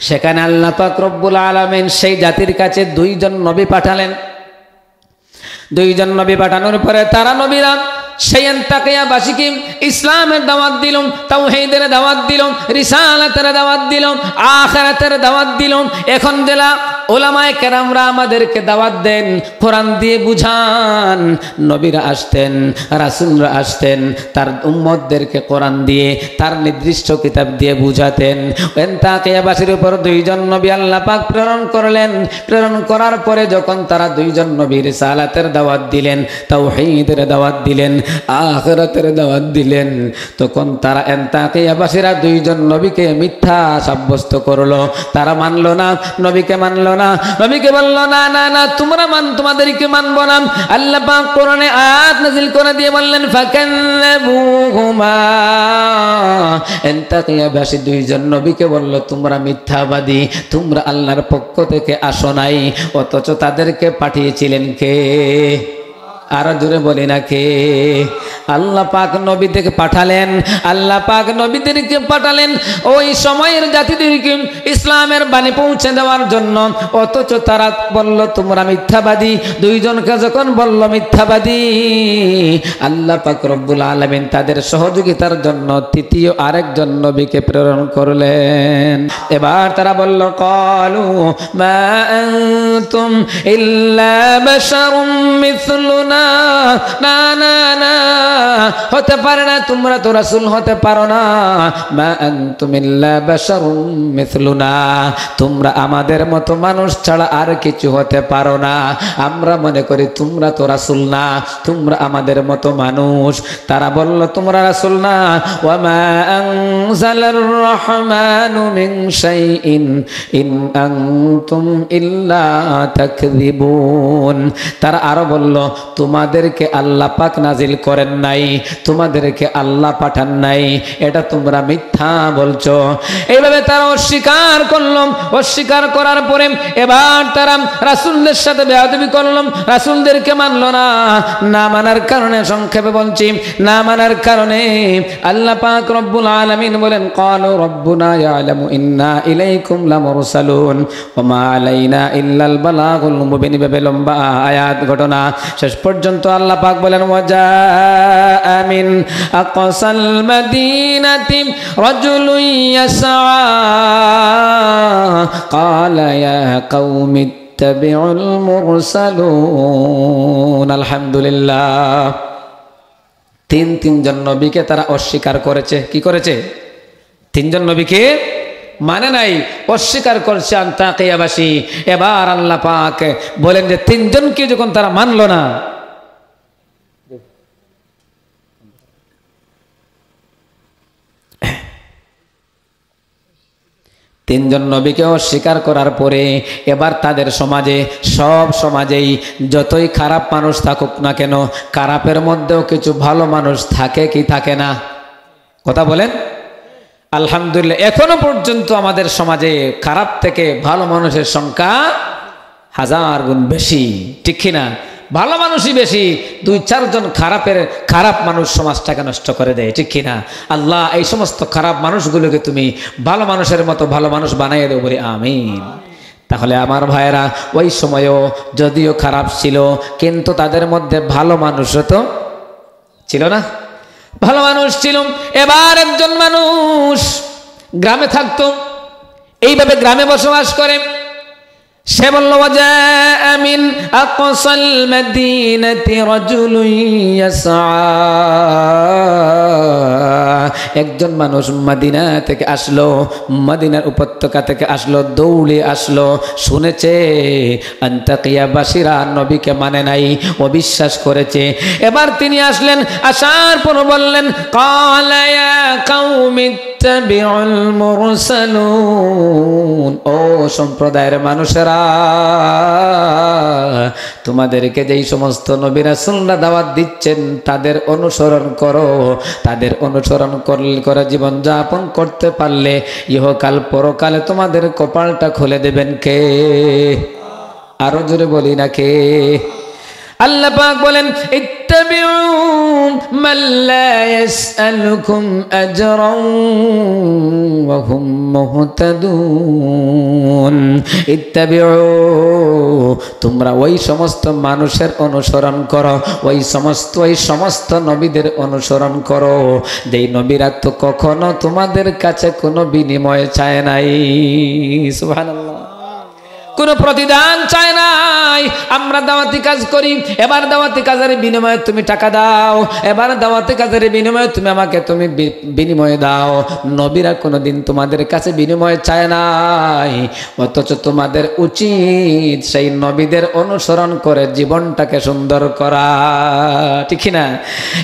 সেখানে আল্লাহ পাক রব্বুল আলামিন সেই জাতির কাছে দুইজন নবী পাঠালেন দুইজন নবী পাঠানোর পরে তারা নবীরা সেই আন্তাকিয়াবাসীকে ইসলামের দাওয়াত দিল তাওহীদের দাওয়াত দিল রিসালাতের দাওয়াত দিল আখিরাতের দাওয়াত দিল এখন জেলা উলামায়ে কেরামরা আমাদেরকে দাওয়াত দেন কোরআন দিয়ে বুঝান নবীরা আসতেন রাসূলরা আসতেন তার উম্মতদেরকে কোরআন দিয়ে তার নির্দিষ্ট কিতাব দিয়ে বুঝাতেন আন্তাকিয়াবাসীর উপর দুইজন নবী আল্লাহ পাক প্রেরণ করলেন প্রেরণ করার পরে যখন তারা দুইজন নবী রিসালাতের দাওয়াত দিলেন তাওহীদের দাওয়াত দিলেন আখিরাতের দাওয়াত দিলেন তখন তারা আন্তাকিয়াবাসীরা দুইজন নবীকে মিথ্যা সাব্যস্ত করলো তারা মানলো না নবীকে মানলো না নবীকে বলল না না না তোমরা তোমাদেরকে মানবো না আল্লাহ পাক কোরআনে আয়াত নাযিল করে দিয়ে বললেন ফাকাল্লাবুহুমা আন্তাকিয়াবাসী দুইজন নবীকে বলল তোমরা মিথ্যাবাদী তোমরা আল্লাহর পক্ষ থেকে আসো নাই অথচ তাদেরকে পাঠিয়েছিলেন কে আরো জোরে বলি না কে আল্লাহ পাক নবীদেরকে পাঠালেন আল্লাহ পাক নবীদেরকে পাঠালেন ওই সময়ের জাতিদেরকে ইসলামের বাণী পৌঁছে দেওয়ার জন্য অথচ তারা বলল তোমরা মিথ্যাবাদী দুইজনকে যখন বলল মিথ্যাবাদী আল্লাহ পাক রব্বুল আলামিন তাদের সহযোগিতার জন্য তৃতীয় আরেকজন নবীকে প্রেরণ করলেন এবার তারা বলল ক্বালু মা আনতুম ইল্লা বাশারুম মিথলুনা না না না হতে পারে না তোমরা তো রাসূল হতে পারো না মা আনতুম ইল্লা বাশারুম মিথলুনা তোমরা আমাদের মতো মানুষ ছাড়া আর কিছু হতে পারো না আমরা মনে করি তোমরা তো রাসূল না তোমরা আমাদের মতো মানুষ তারা বলল তোমরা রাসূল না ওয়া মা আনজালার রহমানু মিন শাইইন ইন আনতুম ইল্লা তাকযিবুন তারা আরো বলল তোমাদেরকে আল্লাহ পাক নাজিল করেন নাই তোমাদেরকে আল্লাহ পাঠান নাই এটা তোমরা মিথ্যা বলছো এইভাবে তারা অস্বীকার করলো অস্বীকার করার পরে এবার তারা রাসূলদের সাথে বেয়াদবি করলো রাসূলদেরকে মানলো না না মানার কারণে সংক্ষেপে বলছি না মানার কারণে আল্লাহ পাক রব্বুল আলামিন বলেন ক্বালু রব্বুনা ইয়ালামু ইন্না ইলাইকুম লামুরসালুন ওয়া মা আলাইনা ইল্লাল বালাগুল মুবিন ভাবে লম্বা আয়াত ঘটনা শেষ পর্যন্ত আল্লাহ পাক বলেন ওয়াজা আমিন আকসাল মাদিনাতি রাজুলুন ইয়াসআ ক্বালা ইয়া কওমি ইত্তাবিউল মুরসালুন আলহামদুলিল্লাহ তিনজন নবীকে তারা অস্বীকার করেছে কি করেছে তিনজন নবীকে মানে নাই অস্বীকার করছে আন্তাকিয়াবাসী এবার আল্লাহ পাক বলেন যে তিনজনকে যখন তারা মানলো না তিনজন নবীকে অস্বীকার করার পরে এবার তাদের সমাজে সব সমাজেই যতই খারাপ মানুষ থাকুক না কেন খারাপের মধ্যেও কিছু ভালো মানুষ থাকে কি থাকে না কথা বলেন আলহামদুলিল্লাহ এখনো পর্যন্ত আমাদের সমাজে খারাপ থেকে ভালো মানুষের সংখ্যা 1000 গুণ বেশি ঠিক কিনা ভালো মানুষই বেশি 2-4 জন খারাপ মানুষ সমাজটাকে নষ্ট করে দেয় ঠিক কিনা আল্লাহ এই সমস্ত খারাপ মানুষগুলোকে তুমি ভালো মানুষের মতো ভালো মানুষ বানাইয়ে দেও বলি আমিন তাহলে আমার ভাইয়েরা ওই সময়ও যদিও খারাপ ছিল কিন্তু তাদের মধ্যে ভালো মানুষও তো ছিল না ভালো মানুষ ছিল এবার একজন মানুষ গ্রামে থাকতো এইভাবে গ্রামে বসবাস করে সে বলল ওয়াজা আমিন আকসাল মাদিনাতি রাজুলুন ইয়াসআ একজন মানুষ মদিনা থেকে আসলো মদিনার উপত্যকা থেকে আসলো দৌড়ে আসলো শুনেছে আন্তাকিয়াবাসীরা নবীকে মানে নাই অবিশ্বাস করেছে এবার তিনি আসলেন আসার পর বললেন ক্বালা ইয়া কওমি ইত্তাবিউল মুরসালুন, ও সম্প্রদায়ের মানুষেরা, তোমাদেরকে যেই সমস্ত নবী রাসূলরা দাওয়াত দিচ্ছেন তাদের অনুসরণ করো। তাদের অনুসরণ করে জীবন যাপন করতে পারলে ইহকাল পরকালে তোমাদের কপালটা খুলে দেবেন কে? আরো জোরে বলি না কে? আল্লাহ পাক বলেন ইত্তাবিউ মান লা ইয়াসআলুকুম আজরান ওয়া হুম মুহতাদুন। ইত্তাবিউ, তোমরা ওই সমস্ত মানুষের অনুসরণ করো, ওই সমস্ত নবীদের অনুসরণ করো যেই নবীরা তো কখনো তোমাদের কাছে কোনো বিনিময় চায় নাই। সুবহানাল্লাহ, কোনো প্রতিদান চায় নাই। আমরা দাওয়াতি কাজ করি, এবার দাওয়াতি কাজের বিনিময়ে তুমি টাকা দাও, এবার দাওয়াতি কাজের বিনিময়ে তুমি আমাকে বিনিময় দাও। নবীরা কোনোদিন তোমাদের কাছে বিনিময় চায় নাই, অথচ তোমাদের উচিত সেই নবীদের অনুসরণ করে জীবনটাকে সুন্দর করা, ঠিক না?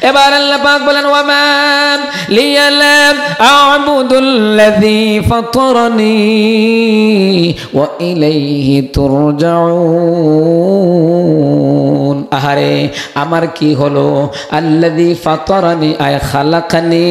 এবার আল্লাহ পাক বলেন ওয়ামা লিয়ালা আ'বুদুল্লাযী ফাতারানি ওয়া ইলাইহি তুরজাউন। আহারে আমার কি হলো? আল্লাযী ফাতারানি আয় খালাকানি,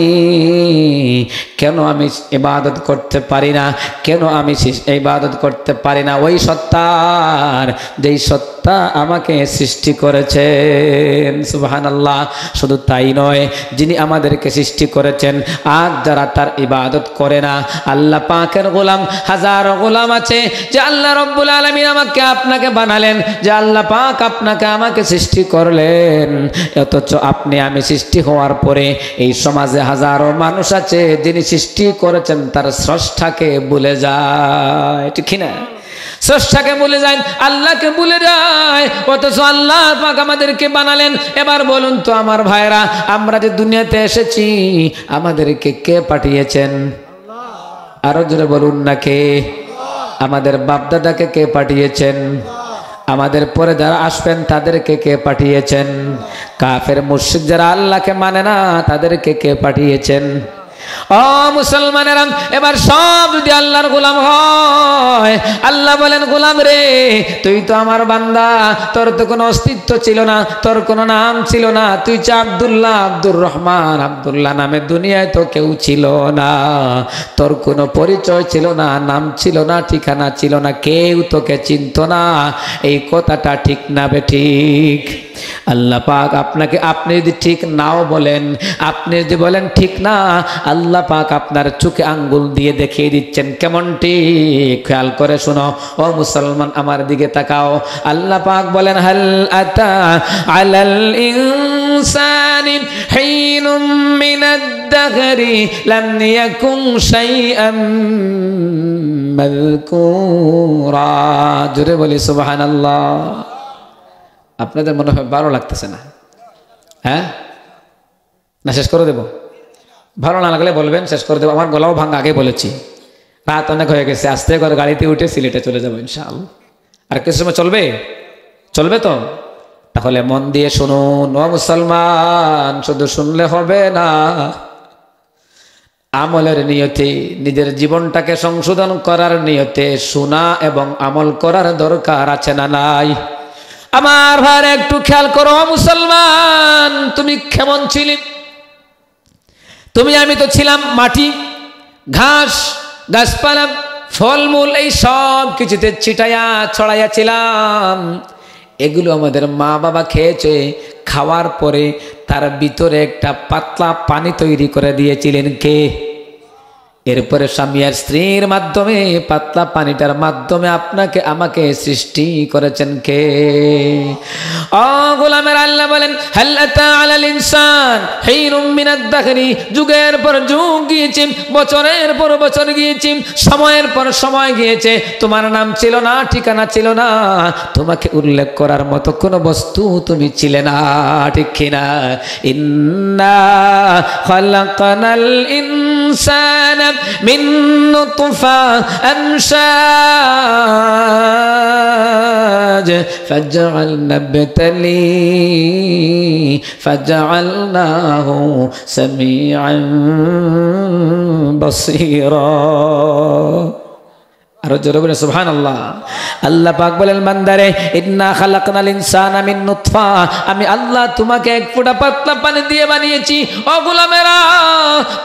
কেন আমি ইবাদত করতে পারি না? কেন আমি ইবাদত করতে পারি না ওই সত্তার যেই সত্তা আমাকে সৃষ্টি করেছেন? সুবহানাল্লাহ। শুধু তাই নয়, যিনি আমাদেরকে সৃষ্টি করেছেন আর যারা তার ইবাদত করে না, আল্লাহ পাকের গোলাম হাজারো গোলাম আছে যে আল্লাহ রব্বুল আলামিন আমাকে আপনাকে বানালেন, যে আল্লাহ পাক আপনাকে আমাকে সৃষ্টি করলেন, অথচ আপনি আমি সৃষ্টি হওয়ার পরে এই সমাজে হাজারো মানুষ আছে যিনি সৃষ্টি করেছেন তার স্রষ্টাকে ভুলে যায়, ঠিক না? স্রষ্টাকে ভুলে যায়, আল্লাহকে ভুলে যায়, অথচ আল্লাহ পাক আমাদেরকে বানালেন। এবার বলুন তো আমার ভাইরা, আমরা যে দুনিয়াতে এসেছি আমাদেরকে কে পাঠিয়েছেন? আরো জোরে বলুন না কে? আমাদের বাপদাদাকে কে পাঠিয়েছেন? আমাদের পরে যারা আসবেন তাদেরকে কে পাঠিয়েছেন? কাফের মুশরিক যারা আল্লাহকে মানে না তাদেরকে কে পাঠিয়েছেন? ও মুসলমানেরা, এবার সব যদি আল্লাহর গোলাম হয়, আল্লাহ বলেন গোলাম রে তুই তো আমার বান্দা, তোর তো কোনো অস্তিত্ব ছিল না, তোর কোনো নাম ছিল না, তুই চা আব্দুল্লাহ, আব্দুর রহমান, আব্দুল্লাহ নামে দুনিয়ায় তো কেউ ছিল না, তোর কোনো পরিচয় ছিল না, নাম ছিল না, ঠিকানা ছিল না, কেউ তোকে চিনত না। এই কথাটা ঠিক না বেঠিক? আল্লাহ পাক আপনাকে, আপনি যদি ঠিক নাও বলেন, আপনি যদি বলেন ঠিক না, আল্লাহ পাক আপনার চোখে আঙ্গুল দিয়ে দেখিয়ে দিচ্ছেন কেমন ঠিক। খেয়াল করে শোনো ও মুসলমান, আমার দিকে তাকাও। আল্লাহ পাক বলেন হাল আতা আলাল ইনসানি হিনুম মিনাদ দাহরি লাম ইয়াকুন শাইআম মাযকুরা। জোরে বলি সুবহানাল্লাহ। আপনাদের মনে হয় ভালো লাগতেছে না? হ্যাঁ না, শেষ করে দেব? ভালো না লাগলে বলবেন, শেষ করে দেবো। আমার গলাও ভাঙা, আগে বলেছি, রাত অনেক হয়ে গেছে, আস্তে করে গাড়িতে উঠে সিলেটে চলে যাবো ইনশাআল্লাহ। আর কিছু সময় চলবে? চলবে তো? তাহলে মন দিয়ে শুনুন ও মুসলমান, শুধু শুনলে হবে না, আমলের নিয়তে, নিজের জীবনটাকে সংশোধন করার নিয়তে শোনা এবং আমল করার দরকার আছে না নাই? আমার ভাই একটু খেয়াল করো মুসলমান, তুমি কেমন ছিলে? তুমি আমি তো ছিলাম মাটি, ঘাস, গাছপালা, ফলমূল, এই সব কিছুতে ছিটাইয়া ছড়াইয়া ছিলাম। এগুলো আমাদের মা বাবা খেয়েছে, খাওয়ার পরে তার ভিতরে একটা পাতলা পানি তৈরি করে দিয়েছিলেন কে? এরপরে স্বামী আর স্ত্রীর মাধ্যমে পাতলা পানিটার মাধ্যমে আপনাকে আমাকে সৃষ্টি করেছেন কে? ও গোলামের আল্লাহ বলেন হাল আতা আলাল ইনসান হিনুম মিনাদ দাহরি, যুগের পর যুগ গিয়েছে, বছরের পর বছর গিয়েছে, সময়ের পর সময় গিয়েছে, তোমার নাম ছিল না, ঠিকানা ছিল না, তোমাকে উল্লেখ করার মতো কোনো বস্তু তুমি ছিলে না, ঠিক কিনা? ইন্না খালাকানাল ইনসানা মিন নুতফা আমশাজ ফাজআলনা বিতালি ফাজআলনাহু সামিআন বাসীরা। আরো জোরে বলে সুবহানাল্লাহ। আল্লাহ পাক বলেন বান্দারে ইন্না খালাকনাল ইনসানা মিন নুতফা, আমি আল্লাহ তোমাকে এক ফোঁটা পাতলা পানি দিয়ে বানিয়েছি। ও গোলামেরা,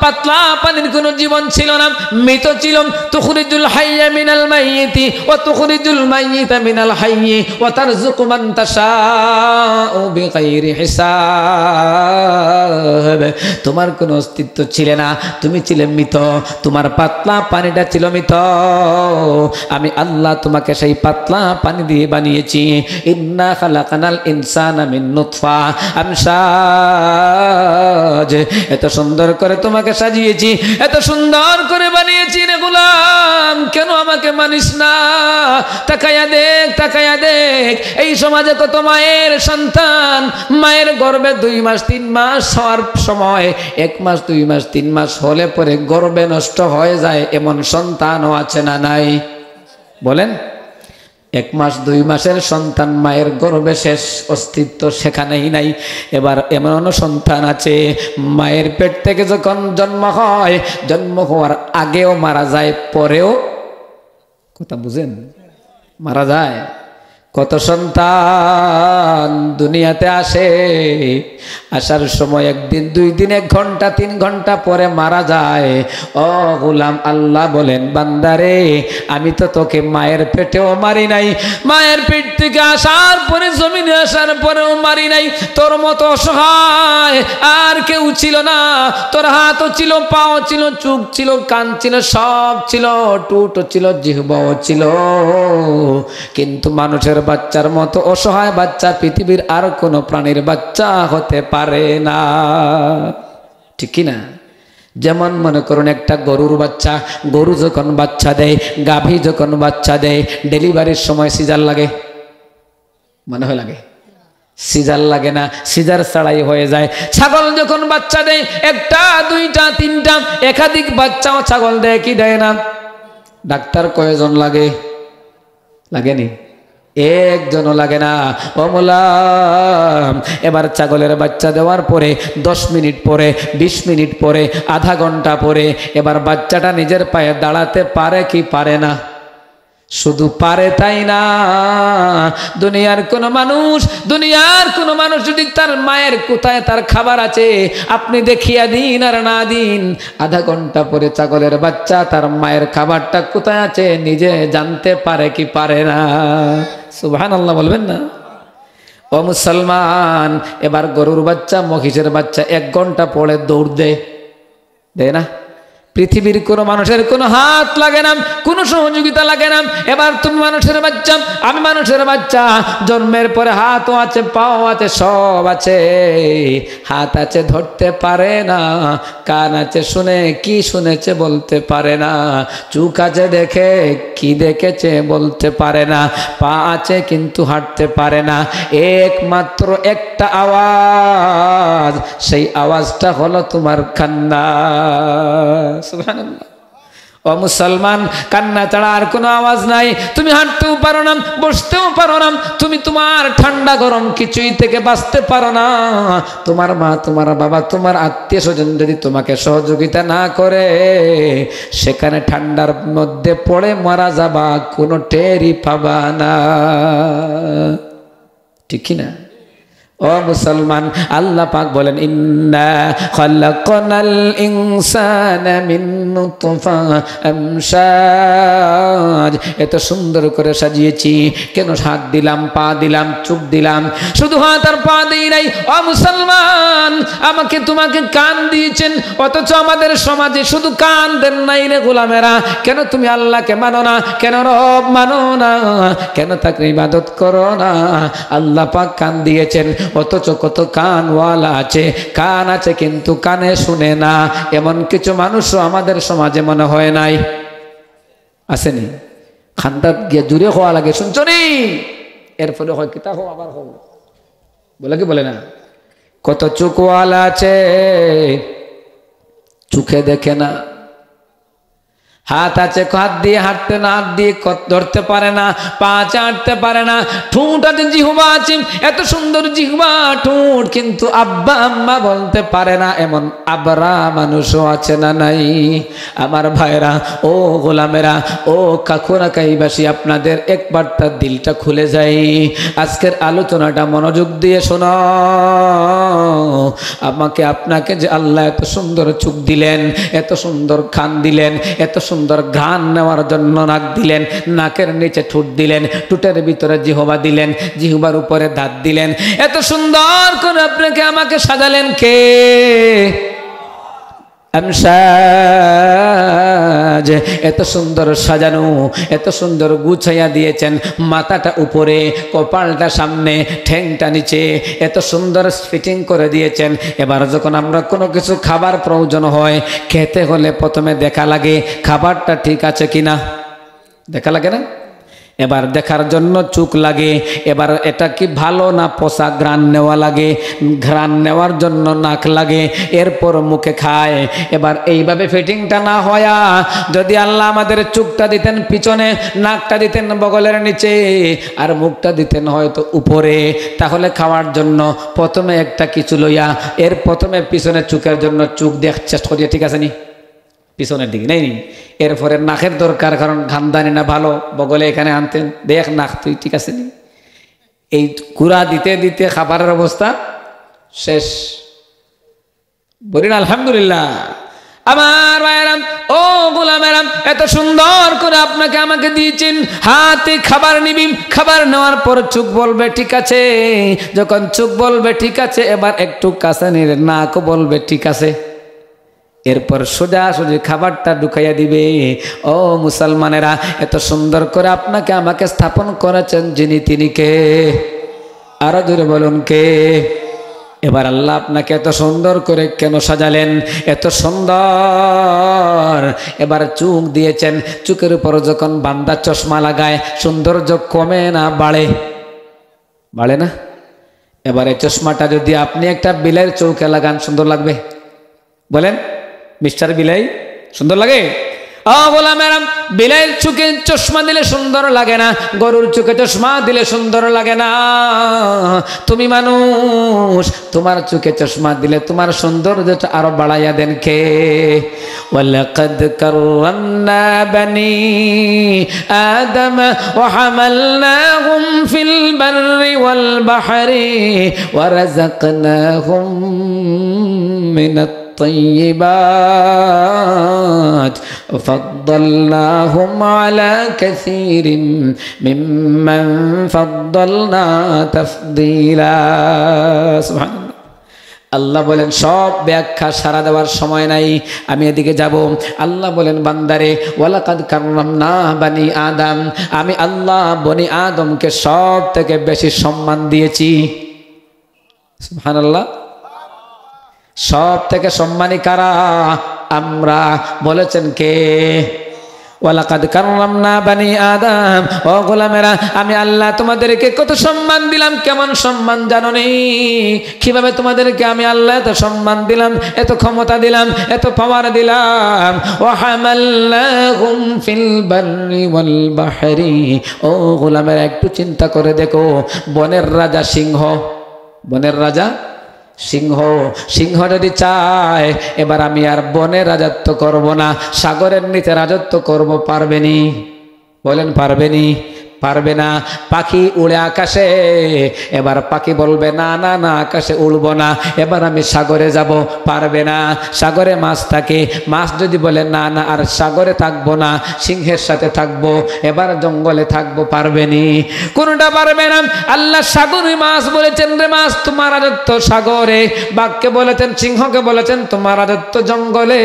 পাতলা পানির কোনো জীবন ছিল না, মৃত ছিল। তুখরিজুল হাইয়া মিনাল মাইয়িতি ওয়া তুখরিজুল মাইয়িতা মিনাল হাইয়্যি ওয়া তারযুকু মান তাশাউ বিগাইরি হিসাব। তোমার কোনো অস্তিত্ব ছিল না, তুমি ছিলে মৃত, তোমার পাতলা পানিটা ছিল মৃত। আমি আল্লাহ তোমাকে সেই পাতলা পানি দিয়ে বানিয়েছি। ইন্না খালাকানাল ইনসানা মিন নুতফা আমশাজ, এত সুন্দর করে তোমাকে সাজিয়েছি, এত সুন্দর করে বানিয়েছি রে গোলাম, কেন আমাকে মানিস না? তাকায়া দেখ, তাকায়া দেখ, এই সমাজে কত মায়ের সন্তান মায়ের গর্ভে 2 মাস 3 মাস হওয়ার সময় 1 মাস 2 মাস 3 মাস হলে পরে গর্ভে নষ্ট হয়ে যায়, এমন সন্তানও আছে না নাই? বলেন, 1 মাস 2 মাসের সন্তান মায়ের গর্ভে শেষ, অস্তিত্ব সেখানেই নাই। এবার এমন সন্তান আছে মায়ের পেট থেকে যখন জন্ম হয়, জন্ম হওয়ার আগেও মারা যায়, পরেও, কথা বুঝেন, মারা যায়। কত সন্তান দুনিয়াতে আসে, আসার সময় 1 দিন 2 দিন 1 ঘন্টা 3 ঘন্টা পরে মারা যায়। ও গোলাম, আল্লাহ বলেন বান্দারে আমি তো তোকে মায়ের পেটেও মারি নাই, মায়ের পেট থেকে আসার পরে জমিনে আসার পরেও মারি নাই। তোর মতো অসহায় আর কেউ ছিল না। তোর হাতও ছিল, পাও ছিল, চোখ ছিল, কান ছিল, সব ছিল, টুটও ছিল, জিহ্বাও ছিল, কিন্তু মানুষের বাচ্চার মতো অসহায় বাচ্চা পৃথিবীর আর কোনো প্রাণীর বাচ্চা হতে পারে না, ঠিক কি না? যেমন মনে করুন একটা গরুর বাচ্চা, গরু যখন বাচ্চা দেয়, গাভী যখন বাচ্চা দেয়, ডেলিভারির সময় সিজার লাগে, মনে হয় লাগে? সিজার লাগে না, সিজার ছাড়াই হয়ে যায়। ছাগল যখন বাচ্চা দেয়, 1টা 2টা 3টা একাধিক বাচ্চাও ছাগল দেয় কি দেয় না? ডাক্তার কয়জন লাগে? লাগেনি? একজনও লাগে না। ও মোলাম, এবার ছাগলের বাচ্চা দেওয়ার পরে 10 মিনিট পরে, 20 মিনিট পরে, আধা ঘন্টা পরে এবার বাচ্চাটা নিজের পায়ে দাঁড়াতে পারে কি পারে না? শুধু পারে তাই না, দুনিয়ার কোন মানুষ যদি তার মায়ের কোথায় তার খাবার আছে আপনি দেখিয়া দিন আর না দিন, আধা ঘন্টা পরে ছাগলের বাচ্চা তার মায়ের খাবারটা কোথায় আছে নিজে জানতে পারে কি পারে না? সুবহানাল্লাহ বলবেন না? ও মুসলমান, এবার গরুর বাচ্চা, মহিষের বাচ্চা 1 ঘন্টা পরে দৌড় দেয় না? পৃথিবীর কোনো মানুষের কোনো হাত লাগে না, কোনো সহযোগিতা লাগে না। এবার তুমি মানুষের বাচ্চা, আমি মানুষের বাচ্চা, জন্মের পরে হাতও আছে, পাও আছে, সব আছে। হাত আছে ধরতে পারে না, কান আছে শুনে কি শুনেছে বলতে পারে না, চোখ আছে দেখে কি দেখেছে বলতে পারে না, পা আছে কিন্তু হাঁটতে পারে না। একমাত্র একটা আওয়াজ, সেই আওয়াজটা হলো তোমার কান্না। সুবহানাল্লাহ। ও মুসলমান, কান্না ছাড়া আর কোনো আওয়াজ নাই। তুমি হাঁটতেও পারো না, বসতেও পারো না, তুমি তোমার ঠান্ডা গরম কিছুই থেকে বাঁচতে পারো না। তোমার মা, তোমার বাবা, তোমার আত্মীয় স্বজন যদি তোমাকে সহযোগিতা না করে, সেখানে ঠান্ডার মধ্যে পড়ে মারা যাবা, কোনো টেরই পাবা না, ঠিক কি না? ও মুসলমান, আল্লাহ পাক বলেন ইন্না খালাকনাল ইনসানা মিন নুতফা আমশাজ, এত সুন্দর করে সাজিয়েছি। কেন হাত দিলাম, পা দিলাম, চোখ দিলাম, শুধু হাত আর পা দিই নাই। ও মুসলমান, আমাকে তোমাকে কান দিয়েছেন, অথচ আমাদের সমাজে শুধু কান দেন নাই রে গোলামেরা। কেন তুমি আল্লাহকে মানো না? কেন রব মানো না? কেন তাকে ইবাদত করো না? আল্লাহ পাক কান দিয়েছেন, অথচ কত কানওয়ালা আছে, কান আছে কিন্তু কানে শুনে না। এমন কিছু মানুষও আমাদের সমাজে মনে হয় নাই, আসেনি? খান্দাত গিয়ে দূরে হওয়া লাগে, শুনছো নি? এর ফলে হয় কিতা হো আবার হো, বলে কি বলে না? কত চোখওয়ালা আছে, চোখে দেখে না, হাত আছে, হাত দিয়ে হাঁটতে না, হাত দিয়ে ধরতে পারে না, পা চাটতে পারে না, ঠোঁট আছে, জিহ্বা আছে, এত সুন্দর জিহ্বা ঠোঁট, কিন্তু আব্বা আম্মা বলতে পারে না, এমন আবরা মানুষও আছে না নাই? আমার ভাইরা, ও গোলামেরা, ও কাকুরা, কাইবাসী, আপনাদের একবার তার দিলটা খুলে যায়। আজকের আলোচনাটা মনোযোগ দিয়ে শোনো। আমাকে আপনাকে যে আল্লাহ এত সুন্দর চোখ দিলেন, এত সুন্দর কান দিলেন, এত সুন্দর ঘ্রাণ নেওয়ার জন্য নাক দিলেন, নাকের নিচে ঠোঁট দিলেন, ঠোঁটের ভিতরে জিহ্বা দিলেন, জিহ্বার উপরে দাঁত দিলেন, এত সুন্দর করে আপনাকে আমাকে সাজালেন কে? আমসাজ, এত সুন্দর সাজানো, এত সুন্দর গুছাইয়া দিয়েছেন, মাথাটা উপরে, কপালটা সামনে, ঠ্যাংটা নিচে, এত সুন্দর ফিটিং করে দিয়েছেন। এবার যখন আমরা কোনো কিছু খাবার প্রয়োজন হয়, খেতে হলে প্রথমে দেখা লাগে খাবারটা ঠিক আছে কিনা, দেখা লাগে না? এবার দেখার জন্য চোখ লাগে, এবার এটা কি ভালো না পচা ঘ্রাণ নেওয়া লাগে, ঘ্রাণ নেওয়ার জন্য নাক লাগে, এরপর মুখে খায়। এবার এইভাবে ফিটিংটা না হয়া যদি আল্লাহ আমাদের চোখটা দিতেন পিছনে, নাকটা দিতেন বগলের নিচে, আর মুখটা দিতেন হয়তো উপরে, তাহলে খাওয়ার জন্য প্রথমে একটা কিছু লইয়া এর প্রথমে পিছনে চোখের জন্য চোখ দেখ চেষ্টা করিয়া, ঠিক আছে নি, পিছনের দিকে নেই, এরপরে নাকের দরকার, কারণ ঘামদানি না ভালো, বগলে এখানে আনতেন, দেখ নাক তুই ঠিক আছে নি, এই কুড়া দিতে দিতে খাবারের অবস্থা শেষ। বলিন আলহামদুলিল্লাহ। আমার ভাইয়েরাম, ও গোলামেরাম, এত সুন্দর করে আপনাকে আমাকে দিয়েছেন, হাতে খাবার নিবি, খাবার নেওয়ার পর চোখ বলবে ঠিক আছে, যখন চোখ বলবে ঠিক আছে, এবার একটু কাছে নিলে নাক বলবে ঠিক আছে, এরপর সোজাসুজি খাবারটা ঢুকাইয়া দিবে। ও মুসলমানেরা, এত সুন্দর করে আপনাকে আমাকে স্থাপন করেছেন যিনি, তিনি কে? আরো জোরে বলুন কে? এবার আল্লাহ আপনাকে এত সুন্দর করে কেন সাজালেন? এত সুন্দর, এবার চোখ দিয়েছেন, চোখের উপর যখন বান্দা চশমা লাগায় সৌন্দর্য কমে না বাড়ে? বাড়ে না? এবার এই চশমাটা যদি আপনি একটা বিলের চোখে লাগান, সুন্দর লাগবে? বলেন মিস্টার বিলাই, সুন্দর লাগে? গোলামেরাম, বিলাইয়ের চোখে চশমা দিলে সুন্দর লাগে না, গরুর চোখে চশমা দিলে সুন্দর লাগে না। তুমি মানুষ, তোমার চোখে চশমা দিলে তোমার সৌন্দর্যটা আরো বাড়াইয়া দেন কে? ওয়ালাকাদ কাররামনা বানি আদম ওয়া হামালনাহুম ফিল বাররি ওয়াল বাহরি ওয়া রাযাকনাহুম মিনাত الطيبات وفضلناهم على كثير ممن فضلنا تفضيلا سبحان الله। আল্লাহ বলেন সব ব্যাখ্যা সারা দেওয়ার সময় নাই, আমি এদিকে যাব। আল্লাহ বলেন বান্দারে, ওয়ালাকাদ কাররামনা বানি আদম, আমি আল্লাহ বনি আদমকে সব থেকে বেশি সম্মান দিয়েছি। সুবহানাল্লাহ। সব থেকে সম্মানী কারা? আমরা। বলেছেন কে? ওয়ালাকাদ কাররামনা বানি আদম। ও গোলামেরা, আমি আল্লাহ তোমাদেরকে কত সম্মান দিলাম। কেমন সম্মান জানো নি? কিভাবে তোমাদেরকে আমি আল্লাহ এত সম্মান দিলাম, এত ক্ষমতা দিলাম, এত পাওয়ার দিলাম। ওয়া হামালনাহুম ফিল বাররি ওয়াল বাহরি। ও গোলামেরা, একটু চিন্তা করে দেখো, বনের রাজা সিংহ, বনের রাজা সিংহ, সিংহ যদি চায় এবার আমি আর বনে রাজত্ব করব না, সাগরের নিচে রাজত্ব করব, পারবেনি? বলেন পারবেনি? পারবে না। পাখি উড়ে আকাশে, এবার পাখি বলবে না না না, আকাশে উড়ব না, এবার আমি সাগরে যাব, পারবে না। সাগরে মাছ থাকে, মাছ যদি বলে না না আর সাগরে থাকবো না, সিংহের সাথে থাকবো, এবার জঙ্গলে থাকবো, পারবেনি? কোনটা পারবে না। আল্লাহ সাগরে মাছ বলেছেন, রে মাছ তোমার রাজত্ব সাগরে, বাঘকে বলেছেন, সিংহকে বলেছেন তোমার রাজত্ব জঙ্গলে।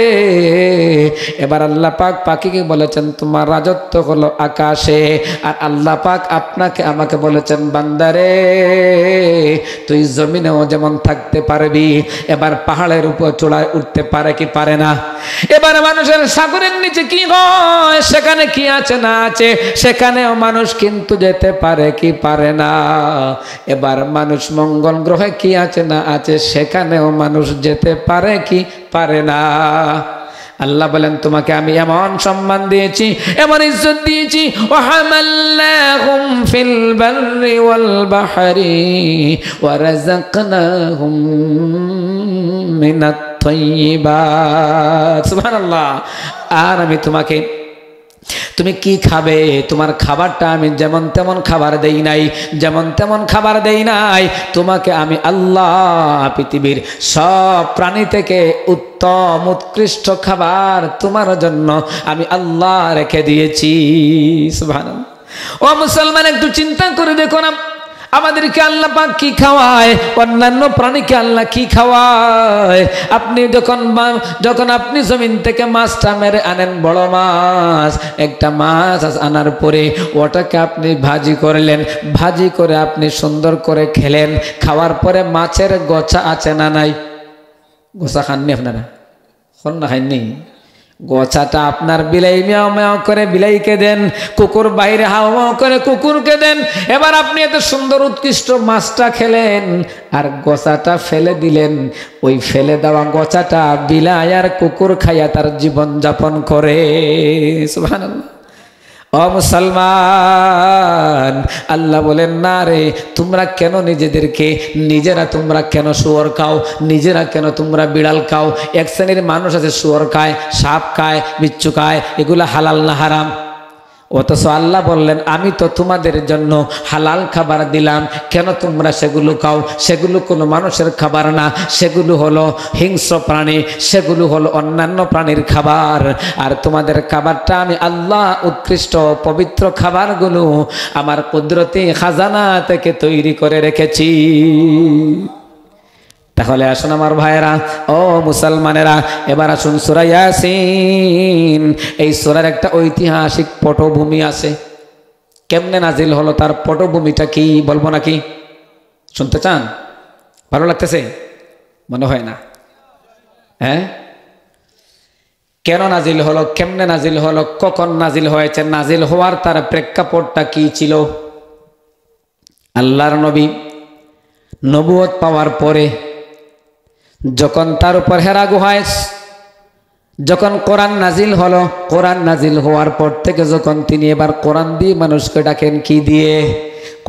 এবার আল্লাহ পাক পাখিকে বলেছেন তোমার রাজত্ব হলো আকাশে। আর আল্লাহ পাক আপনাকে আমাকে বলেছেন, বান্দারে তুই জমিনেও যেমন থাকতে পারবি, এবার পাহাড়ের উপর চূড়ায় উঠতে পারে কি পারে না? এবার মানুষের সাগরের নিচে কি হয়, সেখানে কি আছে না আছে, সেখানেও মানুষ কিন্তু যেতে পারে কি পারে না? এবার মানুষ মঙ্গল গ্রহে কি আছে না আছে, সেখানেও মানুষ যেতে পারে কি পারে না? আল্লাহ বলেন তোমাকে আমি এমন সম্মান দিয়েছি, এমন ইজ্জত দিয়েছি। ওয়া হামালনাহুম ফিল বাররি ওয়াল বাহরি ওয়া রাযাকনাহুম মিনাত তাইয়্যিবাত। সুবহানাল্লাহ। আর আমি তোমাকে, তুমি কি খাবে, তোমার খাবারটা আমি যেমন তেমন খাবার দেই নাই, যেমন তেমন খাবার দেই নাই। তোমাকে আমি আল্লাহ পৃথিবীর সব প্রাণী থেকে উত্তম উৎকৃষ্ট খাবার তোমার জন্য আমি আল্লাহ রেখে দিয়েছি। সুবহানাল্লাহ। ও মুসলমান, একটু চিন্তা করে দেখো না, আমাদেরকে আল্লাহ পাক কি খাওয়ায়, অন্যান্য প্রাণীকে আল্লাহ কি খাওয়ায়। আপনি যখন আপনি জমিন থেকে মাছটা মেরে আনেন, বড় মাছ, একটা মাছ আনার পরে ওটাকে আপনি ভাজি করলেন, ভাজি করে আপনি সুন্দর করে খেলেন। খাওয়ার পরে মাছের গোছা আছে না নাই? গোছা খাননি আপনারা? না খাননি? গোছাটা আপনার বিলাই মিয়াও মিয়াও করে বিলাইকে দেন, কুকুর বাইরে হাও হাও করে কুকুরকে দেন। এবার আপনি এত সুন্দর উৎকৃষ্ট মাছটা খেলেন আর গোছাটা ফেলে দিলেন। ওই ফেলে দেওয়া গোছাটা বিলাই আর কুকুর খাইয়া তার জীবন যাপন করে। সুবহানাল্লাহ। ও মুসলমান, আল্লাহ বলেন না রে, তোমরা কেন নিজেরা তোমরা কেন শুয়োর খাও, নিজেরা কেন তোমরা বিড়াল খাও? এক শ্রেণীর মানুষ আছে শুয়োর খায়, সাপ খায়, বিচ্ছু খায়, এগুলা হালাল না হারাম? অথচ আল্লাহ বললেন আমি তো তোমাদের জন্য হালাল খাবার দিলাম, কেন তোমরা সেগুলো খাও? সেগুলো কোনো মানুষের খাবার না, সেগুলো হলো হিংস্র প্রাণী, সেগুলো হলো অন্যান্য প্রাণীর খাবার। আর তোমাদের খাবারটা আমি আল্লাহ উৎকৃষ্ট পবিত্র খাবারগুলো আমার কুদরতি খাজানা থেকে তৈরি করে রেখেছি। তাহলে আসুন আমার ভাইয়েরা, ও মুসলমানেরা, এবার আসুন সূরা ইয়াসিন। এই সূরার একটা ঐতিহাসিক পটভূমি আছে। কেমনে নাজিল হলো তার পটভূমিটা কি বলবো নাকি? শুনতে চান? ভালো লাগতেছে? মনে হয় না? হ্যাঁ, কেন নাজিল হলো, কেমনে নাজিল হলো, কখন নাজিল হয়েছে, নাজিল হওয়ার তার প্রেক্ষাপটটা কি ছিল? আল্লাহর নবী নবুয়ত পাওয়ার পরে যখন তার উপর হেরা গুহায় যখন কোরআন নাজিল হলো, কোরআন নাজিল হওয়ার পর থেকে যখন তিনি এবার কোরআন দিয়ে মানুষকে ডাকেন, কি দিয়ে?